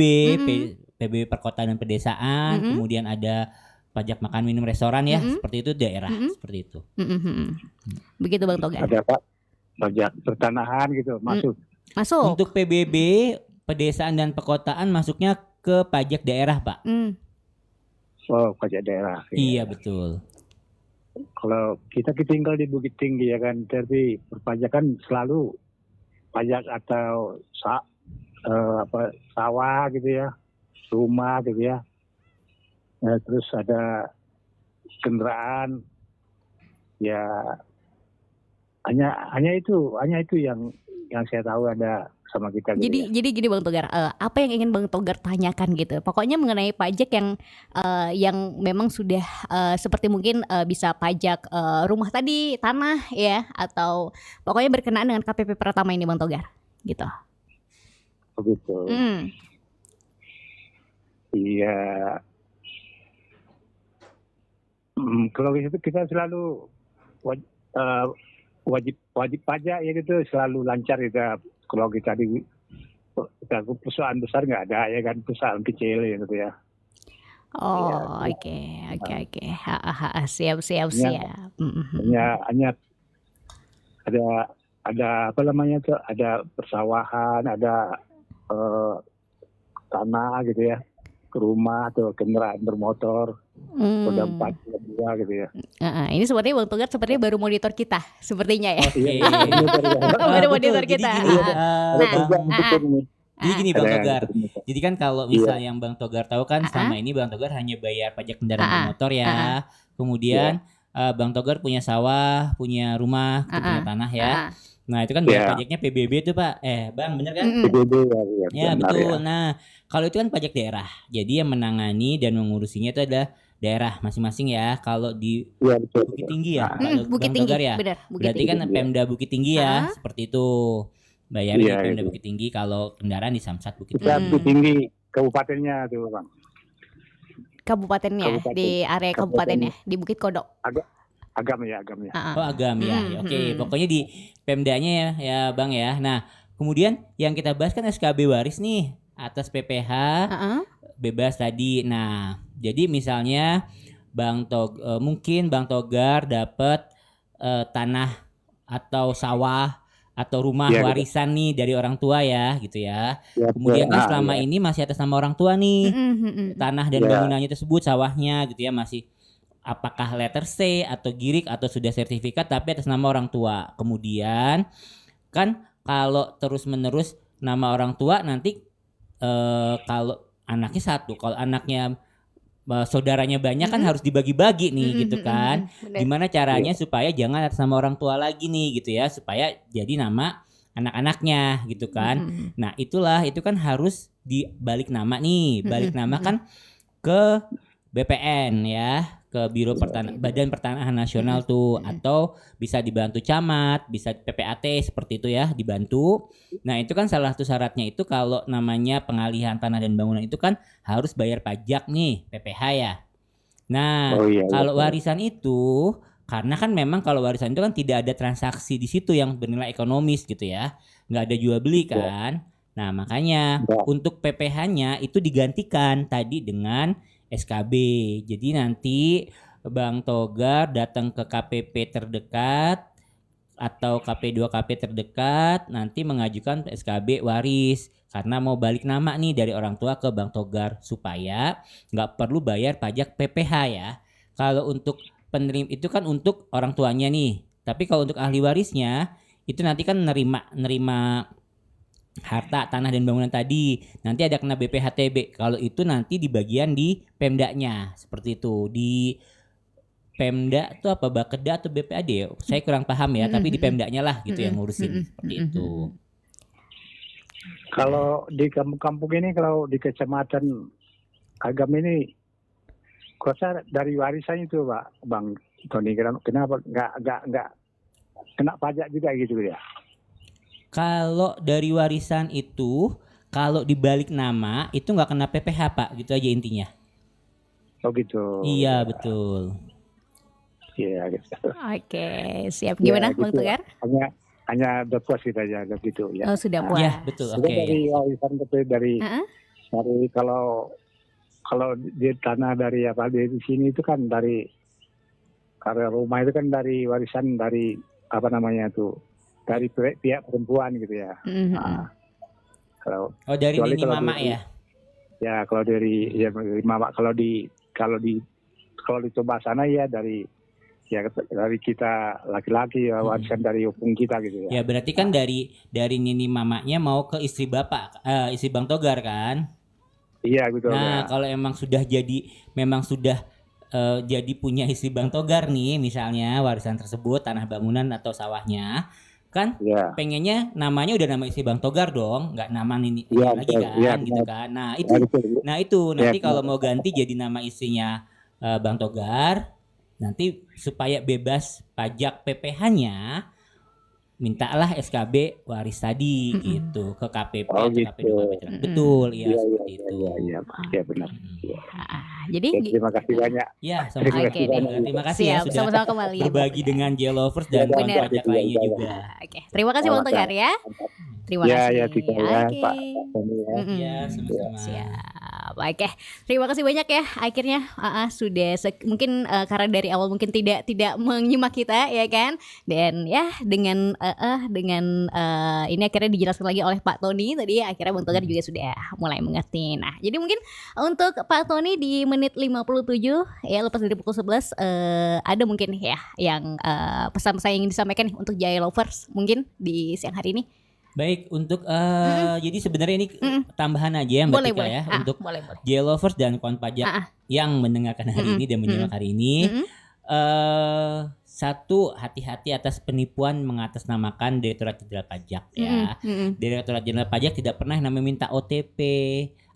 PBB perkotaan dan pedesaan, kemudian ada pajak makan minum restoran ya, seperti itu daerah, seperti itu. Begitu Bang Togar. Ada Pak pajak pertanahan gitu masuk. Untuk PBB, pedesaan dan perkotaan masuknya ke pajak daerah, Pak. Oh, pajak daerah. Iya, betul. Kalau kita tinggal di Bukit Tinggi ya kan, tapi perpajakan selalu pajak atau sawah gitu ya, rumah gitu ya. Terus ada kendaraan ya, hanya itu yang saya tahu ada sama kita gitu. Jadi gini Bang Togar, apa yang ingin Bang Togar tanyakan gitu? Pokoknya mengenai pajak yang memang sudah seperti mungkin bisa pajak rumah tadi, tanah ya, atau pokoknya berkenaan dengan KPP Pratama ini Bang Togar, gitu. Begitu. Iya. Kalau itu kita selalu wajib pajak ya gitu, selalu lancar kita. Kalau kita perusahaan besar nggak ada ya kan, perusahaan kecil ya gitu ya. Oh, oke. Siap. Hanya ada apa namanya tuh, ada persawahan, ada tanah gitu ya, ke rumah atau kendaraan bermotor, roda 4, roda 2 gitu ya. Ini sepertinya Bang Togar sepertinya baru monitor kita, sepertinya ya. Iya. Baru monitor kita. Jadi gini Bang Togar. Jadi kan kalau misalnya yang Bang Togar tahu kan selama ini Bang Togar hanya bayar pajak kendaraan bermotor ya. Kemudian Bang Togar punya sawah, punya rumah, punya tanah ya. Nah itu kan bayar pajaknya PBB itu Pak. Bang bener kan? PBB ya betul. Nah kalau itu kan pajak daerah. Jadi yang menangani dan mengurusinya itu adalah daerah masing-masing ya. Kalau di Bukit Tinggi ya, Bukit Bang Tinggi, Togar ya. benar, Berarti kan Pemda Bukit Tinggi ya, seperti itu. Bayar di Pemda Bukit Tinggi, kalau kendaraan di Samsat Bukit Tinggi. Bukit Tinggi, kabupatennya tuh Bang. Kabupatennya, di area kabupatennya, di Bukit Kodok. Agam ya. Oh Agam ya, oke. Pokoknya di Pemdanya ya Bang ya. Nah kemudian yang kita bahas kan SKB waris nih atas PPH bebas tadi. Nah jadi misalnya mungkin Bang Togar dapat tanah atau sawah atau rumah warisan nih dari orang tua ya gitu ya. Kemudian kan selama ini masih atas nama orang tua nih. Tanah dan bangunannya tersebut, sawahnya gitu ya, masih apakah letter C atau girik atau sudah sertifikat tapi atas nama orang tua. Kemudian kan kalau terus-menerus nama orang tua nanti kalau anaknya satu, kalau anaknya saudaranya banyak kan harus dibagi-bagi nih gitu kan. Gimana caranya supaya jangan atas nama orang tua lagi nih gitu ya, supaya jadi nama anak-anaknya gitu kan. Nah itu kan harus dibalik nama nih. Balik nama kan ke BPN ya, ke Biro Badan Pertanahan Nasional tuh, atau bisa dibantu camat, bisa PPAT seperti itu ya, dibantu. Nah itu kan salah satu syaratnya itu kalau namanya pengalihan tanah dan bangunan itu kan harus bayar pajak nih, PPH ya. Nah kalau warisan itu, karena kan memang kalau warisan itu kan tidak ada transaksi di situ yang bernilai ekonomis gitu ya, nggak ada jual beli kan. Nah makanya untuk PPH-nya itu digantikan tadi dengan SKB. Jadi nanti Bang Togar datang ke KPP terdekat atau KP2KP terdekat, nanti mengajukan SKB waris karena mau balik nama nih dari orang tua ke Bang Togar supaya nggak perlu bayar pajak PPH ya. Kalau untuk penerima itu kan untuk orang tuanya nih, tapi kalau untuk ahli warisnya itu nanti kan nerima harta tanah dan bangunan tadi, nanti ada kena BPHTB. Kalau itu nanti di bagian di Pemdanya seperti itu. Di Pemda itu apa, Bapeda atau BPAD? Saya kurang paham ya, tapi di Pemdanya lah gitu yang ngurusin seperti itu. Kalau di kampung-kampung ini, kalau di kecamatan Agam ini, kuasa dari warisan itu, Pak, Bang Tony. Kenapa nggak kena pajak juga gitu ya? Kalau dari warisan itu, kalau dibalik nama itu nggak kena PPh Pak, gitu aja intinya. Oh gitu. Iya betul. Iya gitu. Oke, siap. Gimana Ya, Bang gitu. Tegar? Hanya udah puas kita aja gitu ya. Oh, sudah puas. Iya betul. Itu Oke. dari warisan itu dari Heeh. kalau di tanah dari apa di sini itu kan dari karya rumah itu kan dari warisan dari apa namanya tuh dari pihak perempuan gitu ya. Nah, kalau Oh dari kecuali Nini kalau Mama di- ya. ya kalau dari mama kalau di coba sana ya dari kita laki-laki ya warisan dari opung kita gitu ya. Ya berarti kan dari Nini Mamanya mau ke istri Bapak, istri Bang Togar kan? Iya gitu Nah ya. kalau emang sudah jadi punya istri Bang Togar nih, misalnya warisan tersebut tanah bangunan atau sawahnya, kan Iya. pengennya namanya udah nama istri Bang Togar dong, nggak nama Nini Iya, lagi betul. kan, Iya, gitu benar. kan. Nah Ya, itu nanti Iya, kalau benar. mau ganti jadi nama istrinya Bang Togar, nanti supaya bebas pajak PPh-nya, mintalah SKB waris tadi gitu ke KPP Oh, atau KP2 KP3. Betul, iya seperti itu. Iya benar. Jadi Ya, terima kasih banyak. Ya, Terima sama-sama. kasih banyak. Terima kasih ya siap, sudah sama-sama kembali ya, berbagi Bang. dengan J-Lovers dan Benar. kawan pajak lainnya juga. Oke, terima kasih Bang Tegar ya. Terima Ya, kasih. ya, kita ya, Oke. Pak Tony ya. Ya, sama-sama. Siap. Oke, terima kasih banyak ya. Akhirnya sudah mungkin karena dari awal mungkin tidak menyimak kita ya kan. Dan ya dengan ini akhirnya dijelaskan lagi oleh Pak Tony tadi, akhirnya Bang Togar juga sudah mulai mengerti. Nah, jadi mungkin untuk Pak Tony di menit 57 ya lepas dari pukul 11 ada mungkin ya yang pesan-pesan yang ingin disampaikan nih untuk Jaya Lovers mungkin di siang hari ini. Baik, untuk jadi sebenarnya ini tambahan aja ya Mbak Boleh, Tika boleh. ya, untuk boleh. J-Lovers dan kawan pajak yang mendengarkan hari ini dan menyimak hari ini. Satu, hati-hati atas penipuan mengatasnamakan Direktorat Jenderal Pajak ya. Direktorat Jenderal Pajak tidak pernah namanya minta OTP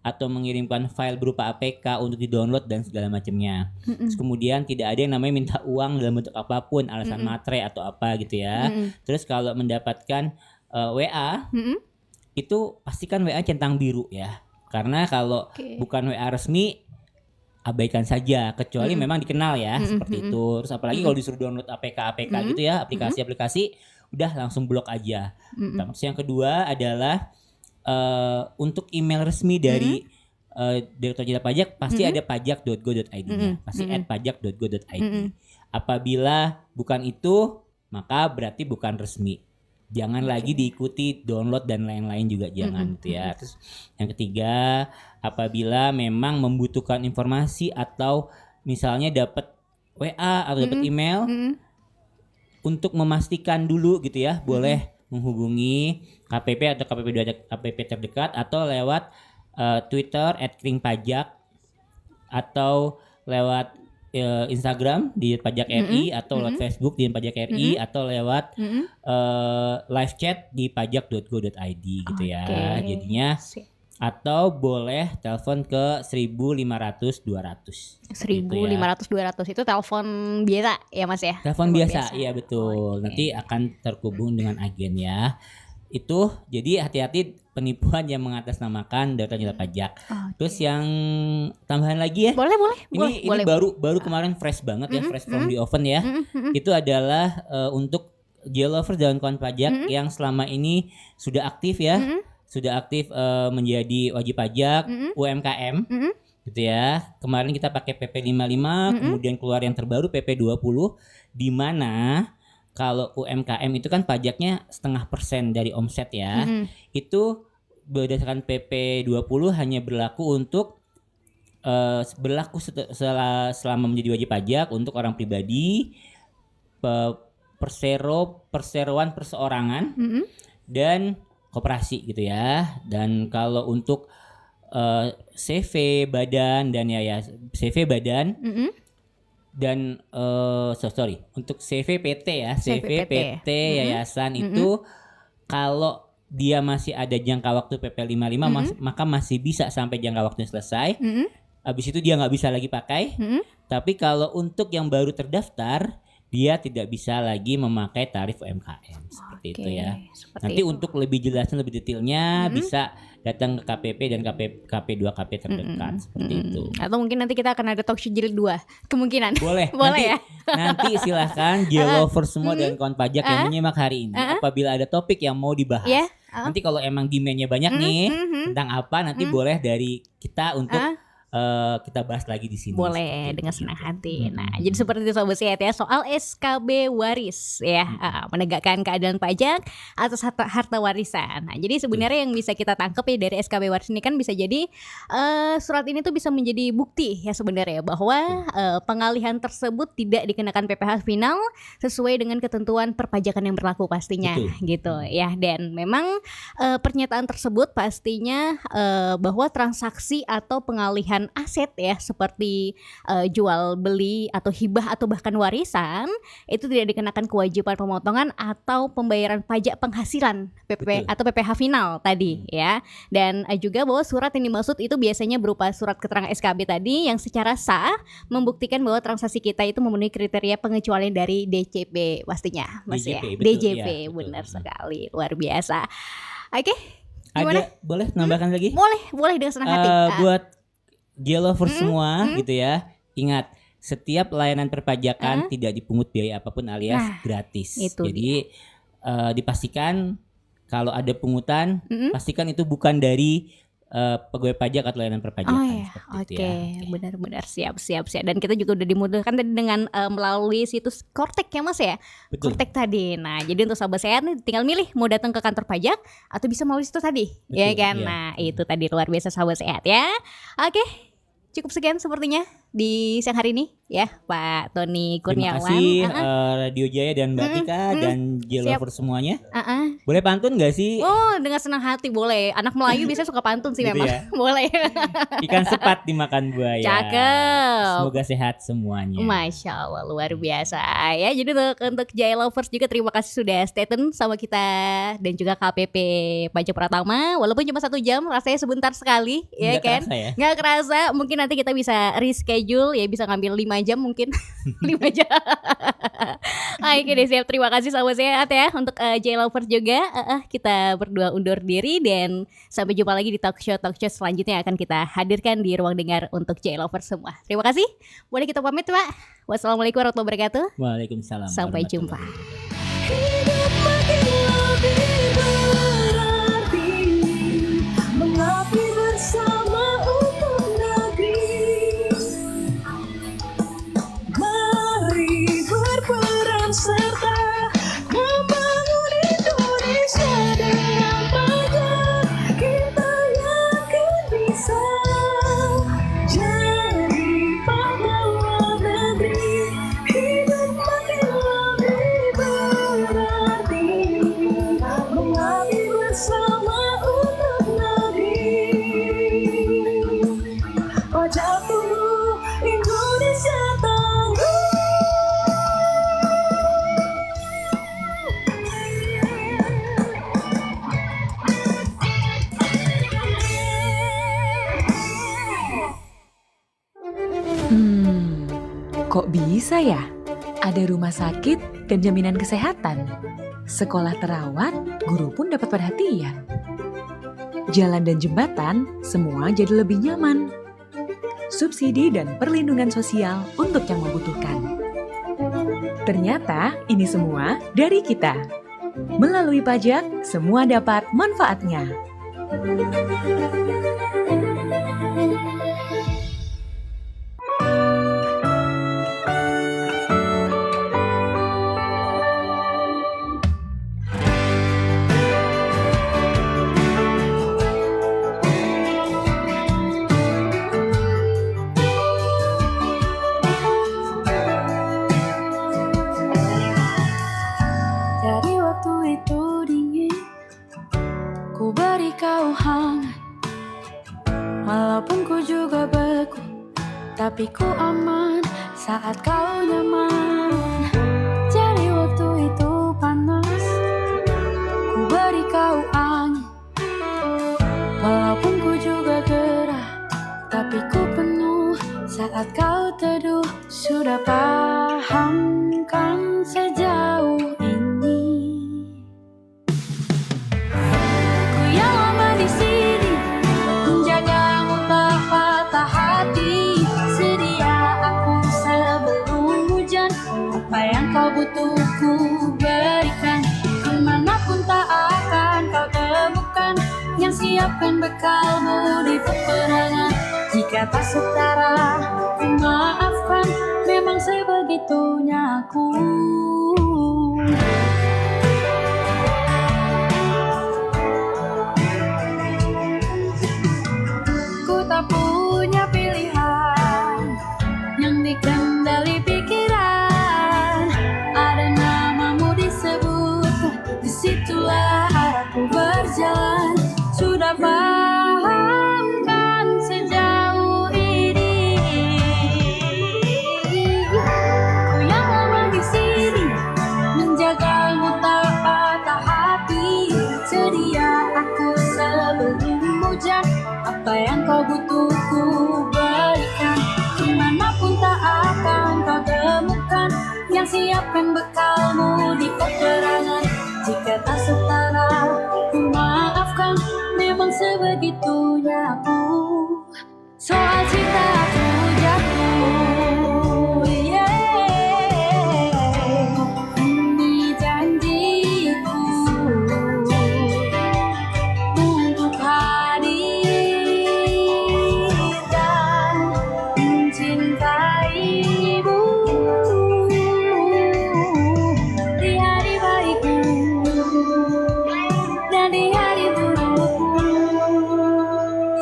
atau mengirimkan file berupa APK untuk di-download dan segala macamnya. Terus kemudian tidak ada yang namanya minta uang dalam bentuk apapun, alasan matre atau apa gitu ya. Terus kalau mendapatkan WA itu pastikan WA centang biru ya. Karena kalau bukan WA resmi abaikan saja, kecuali memang dikenal ya seperti itu. Terus apalagi kalau disuruh download APK gitu ya, aplikasi-aplikasi, udah langsung blok aja. Terus yang kedua adalah untuk email resmi dari Direktorat Jenderal Pajak pasti ada pajak.go.id-nya, pasti @pajak.go.id. Apabila bukan itu, maka berarti bukan resmi. Jangan lagi diikuti download dan lain-lain juga jangan gitu ya. Terus yang ketiga, apabila memang membutuhkan informasi atau misalnya dapat WA atau dapat email untuk memastikan dulu gitu ya, boleh menghubungi KPP atau KPP terdekat atau lewat Twitter @kringpajak atau lewat Instagram di Pajak RI atau lewat Facebook di Pajak RI atau lewat live chat di pajak.go.id gitu ya. Jadinya atau boleh telepon ke 1500 200. 1500 200 itu telepon biasa ya Mas ya. Telepon biasa, iya betul. Nanti akan terhubung dengan agen ya. Itu jadi hati-hati penipuan yang mengatasnamakan Direktorat Jenderal Pajak. Terus yang tambahan lagi ya. Boleh. Ini baru kemarin fresh banget ya, fresh from the oven ya. Itu adalah untuk J-Lovers dan kawan pajak yang selama ini sudah aktif ya. Sudah aktif menjadi wajib pajak UMKM. Gitu ya. Kemarin kita pakai PP 55, kemudian keluar yang terbaru PP 20 di mana kalau UMKM itu kan pajaknya 0,5% dari omset ya. Itu berdasarkan PP 20 hanya berlaku untuk selama menjadi wajib pajak untuk orang pribadi, perseroan perseorangan dan koperasi gitu ya. Dan kalau untuk CV badan dan CV badan dan untuk CV PT ya, CV PT yayasan itu kalau dia masih ada jangka waktu PP55 maka masih bisa sampai jangka waktunya selesai. Habis itu dia nggak bisa lagi pakai. Tapi kalau untuk yang baru terdaftar, dia tidak bisa lagi memakai tarif UMKM seperti itu ya. Nanti untuk lebih jelasnya, lebih detailnya bisa datang ke KPP dan KP2KP terdekat seperti itu. Atau mungkin nanti kita akan ada talk show jilid 2 kemungkinan. Boleh. Boleh Nanti silahkan J-Lovers semua dan kawan pajak yang menyimak hari ini, apabila ada topik yang mau dibahas. Nanti kalau emang demand-nya banyak nih tentang apa, nanti boleh dari kita untuk kita bahas lagi di sini. Boleh dengan senang hati. Nah, jadi seperti itu Sobat Sehat ya, soal SKB waris ya, menegakkan keadilan pajak atas harta warisan. Nah, jadi sebenarnya yang bisa kita tangkap ya dari SKB waris ini kan bisa jadi surat ini tuh bisa menjadi bukti ya sebenarnya bahwa pengalihan tersebut tidak dikenakan PPh final sesuai dengan ketentuan perpajakan yang berlaku pastinya. Gitu ya. Dan memang pernyataan tersebut pastinya bahwa transaksi atau pengalihan aset ya seperti jual beli atau hibah atau bahkan warisan itu tidak dikenakan kewajiban pemotongan atau pembayaran pajak penghasilan PP atau PPh final tadi ya. Dan juga bahwa surat yang dimaksud itu biasanya berupa surat keterangan SKB tadi yang secara sah membuktikan bahwa transaksi kita itu memenuhi kriteria pengecualian dari DJP pastinya Mas DJP, ya. betul, DJP ya, benar sekali, luar biasa. Oke. Gimana? Boleh nambahkan lagi? Boleh dengan senang hati. Buat J-Lovers semua gitu ya, ingat setiap layanan perpajakan tidak dipungut biaya apapun alias gratis. Jadi dipastikan kalau ada pungutan, pastikan itu bukan dari pegawai pajak atau layanan perpajakan. Oke, benar-benar siap. Dan kita juga udah dimudahkan tadi dengan melalui situs Kortek ya Mas ya. Betul. Kortek tadi. Nah, jadi untuk Sobat Sehat nih tinggal milih mau datang ke kantor pajak atau bisa melalui situs tadi. Betul, ya kan? iya. Nah, itu tadi luar biasa Sobat Sehat ya. Oke. Cukup sekian sepertinya di siang hari ini ya Pak Tony Kurniawan. Terima kasih Radio Jaya dan Mbak Tika dan J-Lovers semuanya. Boleh pantun gak sih? Oh, dengan senang hati boleh. Anak Melayu biasanya suka pantun sih Gitu memang. ya? Boleh. Ikan sepat dimakan buaya. Cakep. Semoga sehat semuanya. Masya Allah, luar biasa ya. Jadi untuk J-Lovers juga terima kasih sudah stay tune sama kita dan juga KPP Pajak Pratama. Walaupun cuma 1 jam, rasanya sebentar sekali ya Nggak kan. kerasa ya? Nggak kerasa. Mungkin nanti kita bisa reschedule ya, bisa ngambil 5 jam mungkin. 5 jam. Oke deh, siap. Terima kasih Sobat Sehat ya. Untuk J-Lovers juga kita berdua undur diri dan sampai jumpa lagi di talk show selanjutnya yang akan kita hadirkan di ruang dengar untuk J-Lovers semua. Terima kasih. Boleh kita pamit Pak. Wassalamualaikum warahmatullahi wabarakatuh. Waalaikumsalam. Sampai jumpa. Hidup makin lebih berarti, mengabdi bersama untuk negeri. Mari berperan serta membangun Indonesia dengan pajak. Kita yakin bisa jadi pahlawan negeri. Hidup makin lebih berarti, mengabdi bersama untuk negeri. Pajak tunggu, Indonesia tangguh. Kok bisa ya? Ada rumah sakit dan jaminan kesehatan. Sekolah terawat, guru pun dapat perhatian. Jalan dan jembatan, semua jadi lebih nyaman. Subsidi dan perlindungan sosial untuk yang membutuhkan. Ternyata ini semua dari kita. Melalui pajak, semua dapat manfaatnya. Dari waktu itu dingin, ku beri kau hangat. Walaupun ku juga beku, tapi ku aman saat kau nyaman. Jadi waktu itu panas, ku beri kau angin. Saat kau teduh, sudah paham kan sejauh ini. Ku yang lama di sini, menjagamu tak patah hati. Sedia aku sebelum hujan, apa yang kau butuh ku berikan. Kemanapun tak akan kau temukan, yang siapkan bekalmu di peperangan. Jika tak setara, ku maafkan, memang sebegitunya aku. Ku tak punya pilihan yang dikendali pikiran. Ada namamu disebut, disitulah arahku berjalan. Sudah paham kan sejauh ini. Ku yang lama di sini, menjagamu tak patah hati. Sedia aku sebelum hujan, apa yang kau butuh ku berikan. Kemanapun tak akan kau temukan, yang siapkan bekalmu di peperangan. Jika tak setara, ku maafkan, memang sebegitunya aku. Soal cinta aku jatuh, ini janjiku untuk hadir dan mencintaimu di hari baikku dan di hari burukku.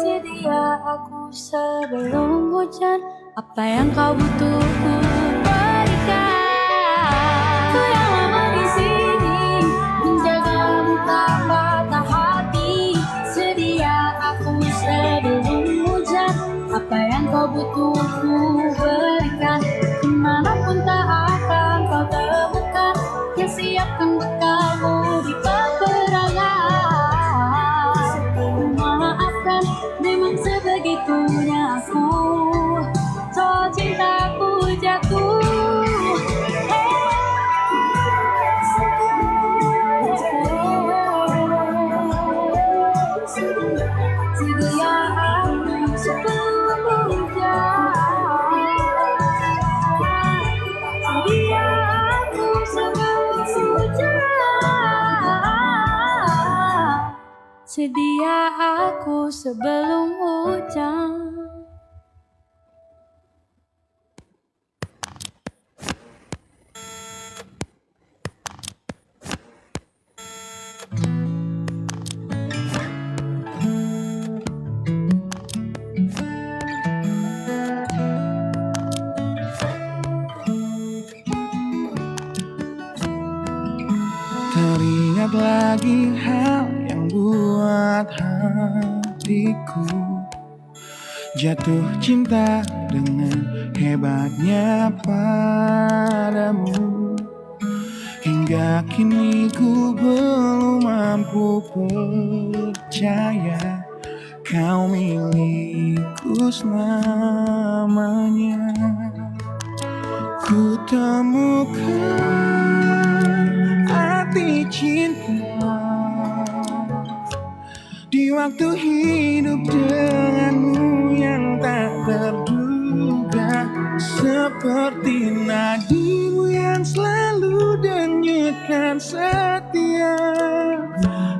Sedia aku sebelum hujan, apa yang kau butuh ku berikan. Ku yang lama di sini, menjagamu tak patah hati. Sedia aku sebelum hujan, apa yang kau butuh ku berikan. Kemanapun tak akan kau temukan, yang siapkan bekalmu di peperangan. Maafkan, memang sebegitunya aku. Soal cintaku jatuh, sedia aku sebelum hujan. Sedia aku sebelum hujan. Sedia aku sebelum hujan. Teringat lagi hal yang buat hatiku jatuh cinta dengan hebatnya padamu. Hingga kini ku belum mampu percaya kau milikku selamanya. Ku temukan arti cinta di waktu hidup denganmu yang tak terduga. Seperti nadimu yang selalu denyutkan setia.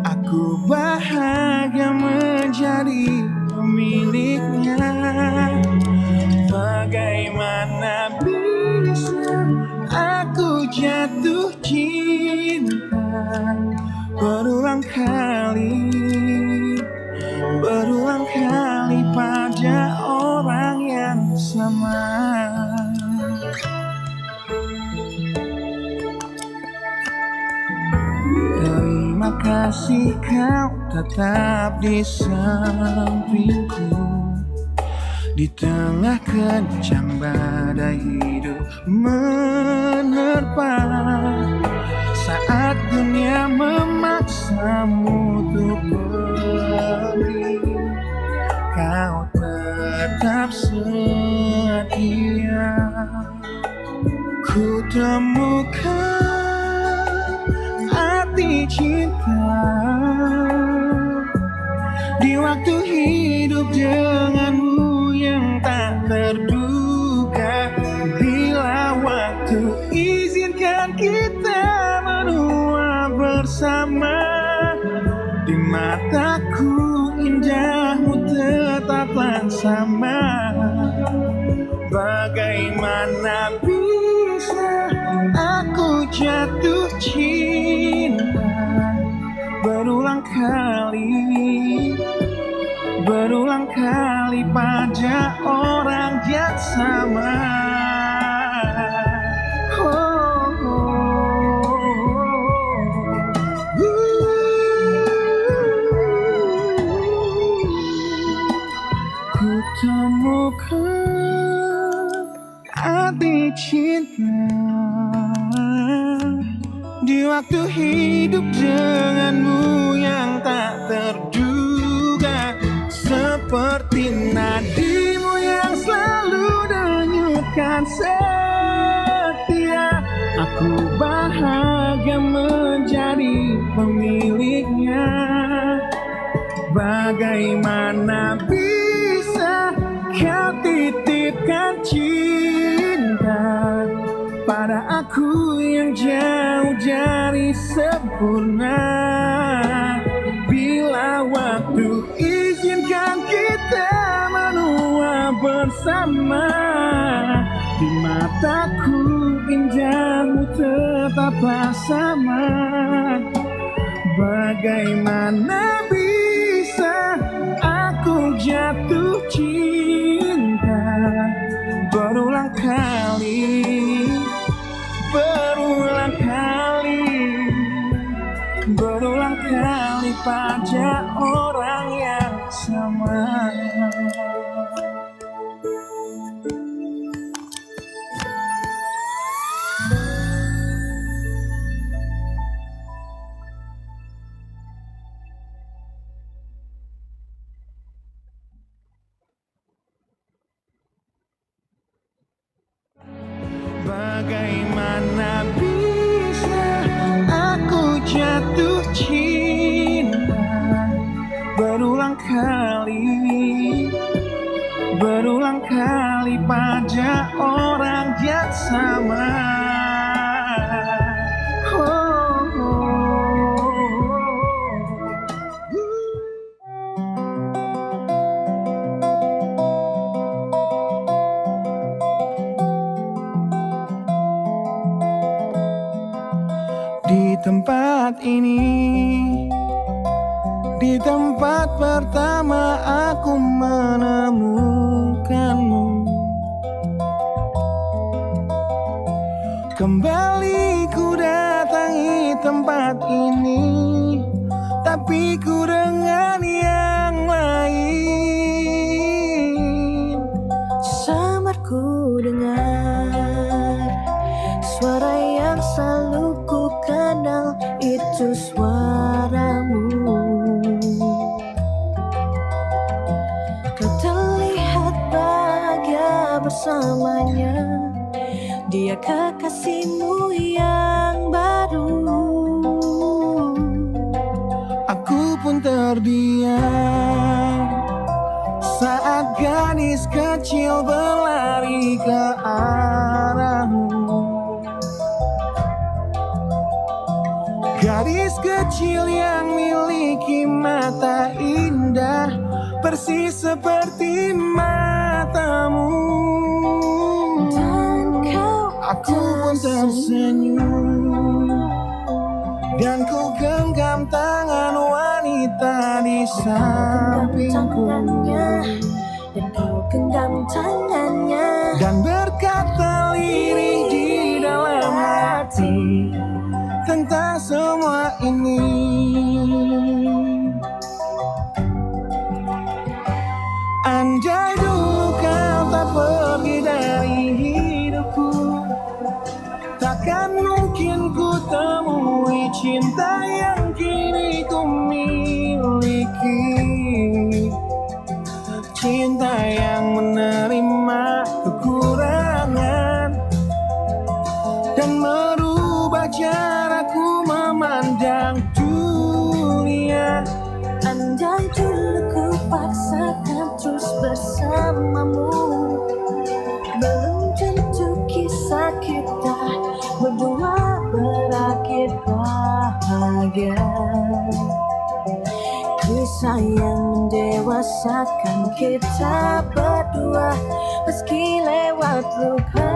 Aku bahagia menjadi pemiliknya. Bagaimana bisa aku jatuh cinta berulang kali pada orang yang sama. Terima kasih kau tetap di sampingku di tengah kencang badai hidup menerpa. Saat dunia memaksamu untuk pergi, kau tetap setia. dia. Ku temukan arti cinta di waktu hidup denganmu yang tak terduga. Bila waktu izinkan kita menua bersama, di mataku indahmu tetaplah sama. Bagaimana bisa aku jatuh cinta berulang kali pada orang yang sama. Ku temukan arti cinta di waktu hidup denganmu yang tak terduga. Seperti nadimu yang selalu denyutkan setia, aku bahagia menjadi pemiliknya. Bagaimana bisa kau titipkan cinta pada aku yang jauh dari sempurna? Bila waktu izinkan kita menua bersama, di mataku indahmu tetaplah sama. Bagaimana bisa aku jatuh cinta berulang kali pada orang yang sama. Bagaimana bisa aku jatuh cinta berulang kali pada orang yang sama. Di tempat ini, di tempat pertama aku menemukanmu. Kembali ku datangi tempat ini, tapi ku dengan yang lain. Samar ku dengar suara yang selalu ku kenal, itu suaramu. Kau terlihat bahagia bersamanya, dia kekasihmu yang baru. Aku pun terdiam saat gadis kecil berlari ke arahmu. Gadis kecil yang miliki mata indah, persis seperti matamu. Aku pun tersenyum dan ku genggam tangan wanita di sampingku. Dan kau genggam tangannya dan berkata lirih di dalam hati tentang semua ini. Andai dulu kau tak pergi dari hidupku, takkan mungkin ku temui cinta yang kini ku miliki. Cinta yang menerima kekurangan paksakan terus bersamamu. Belum tentu kisah kita berdua berakhir bahagia. Kisah yang mendewasakan kita berdua meski lewat luka.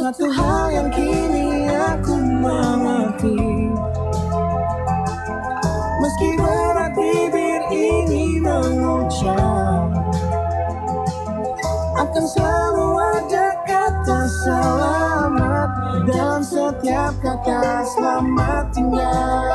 Satu hal yang kini aku mengerti, meski berat bibir ini mengucap, akan selalu ada kata selamat dalam setiap kata selamat tinggal.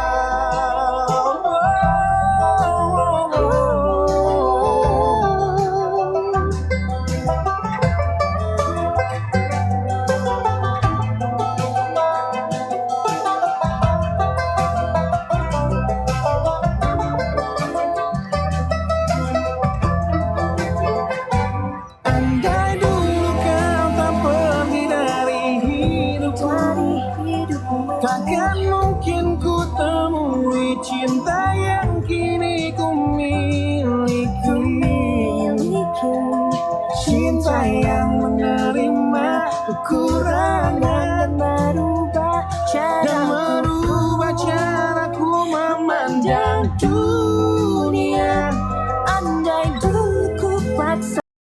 Takkan mungkin ku temui cinta yang kini ku miliki. Cinta yang menerima kekurangan dan merubah caraku memandang dunia.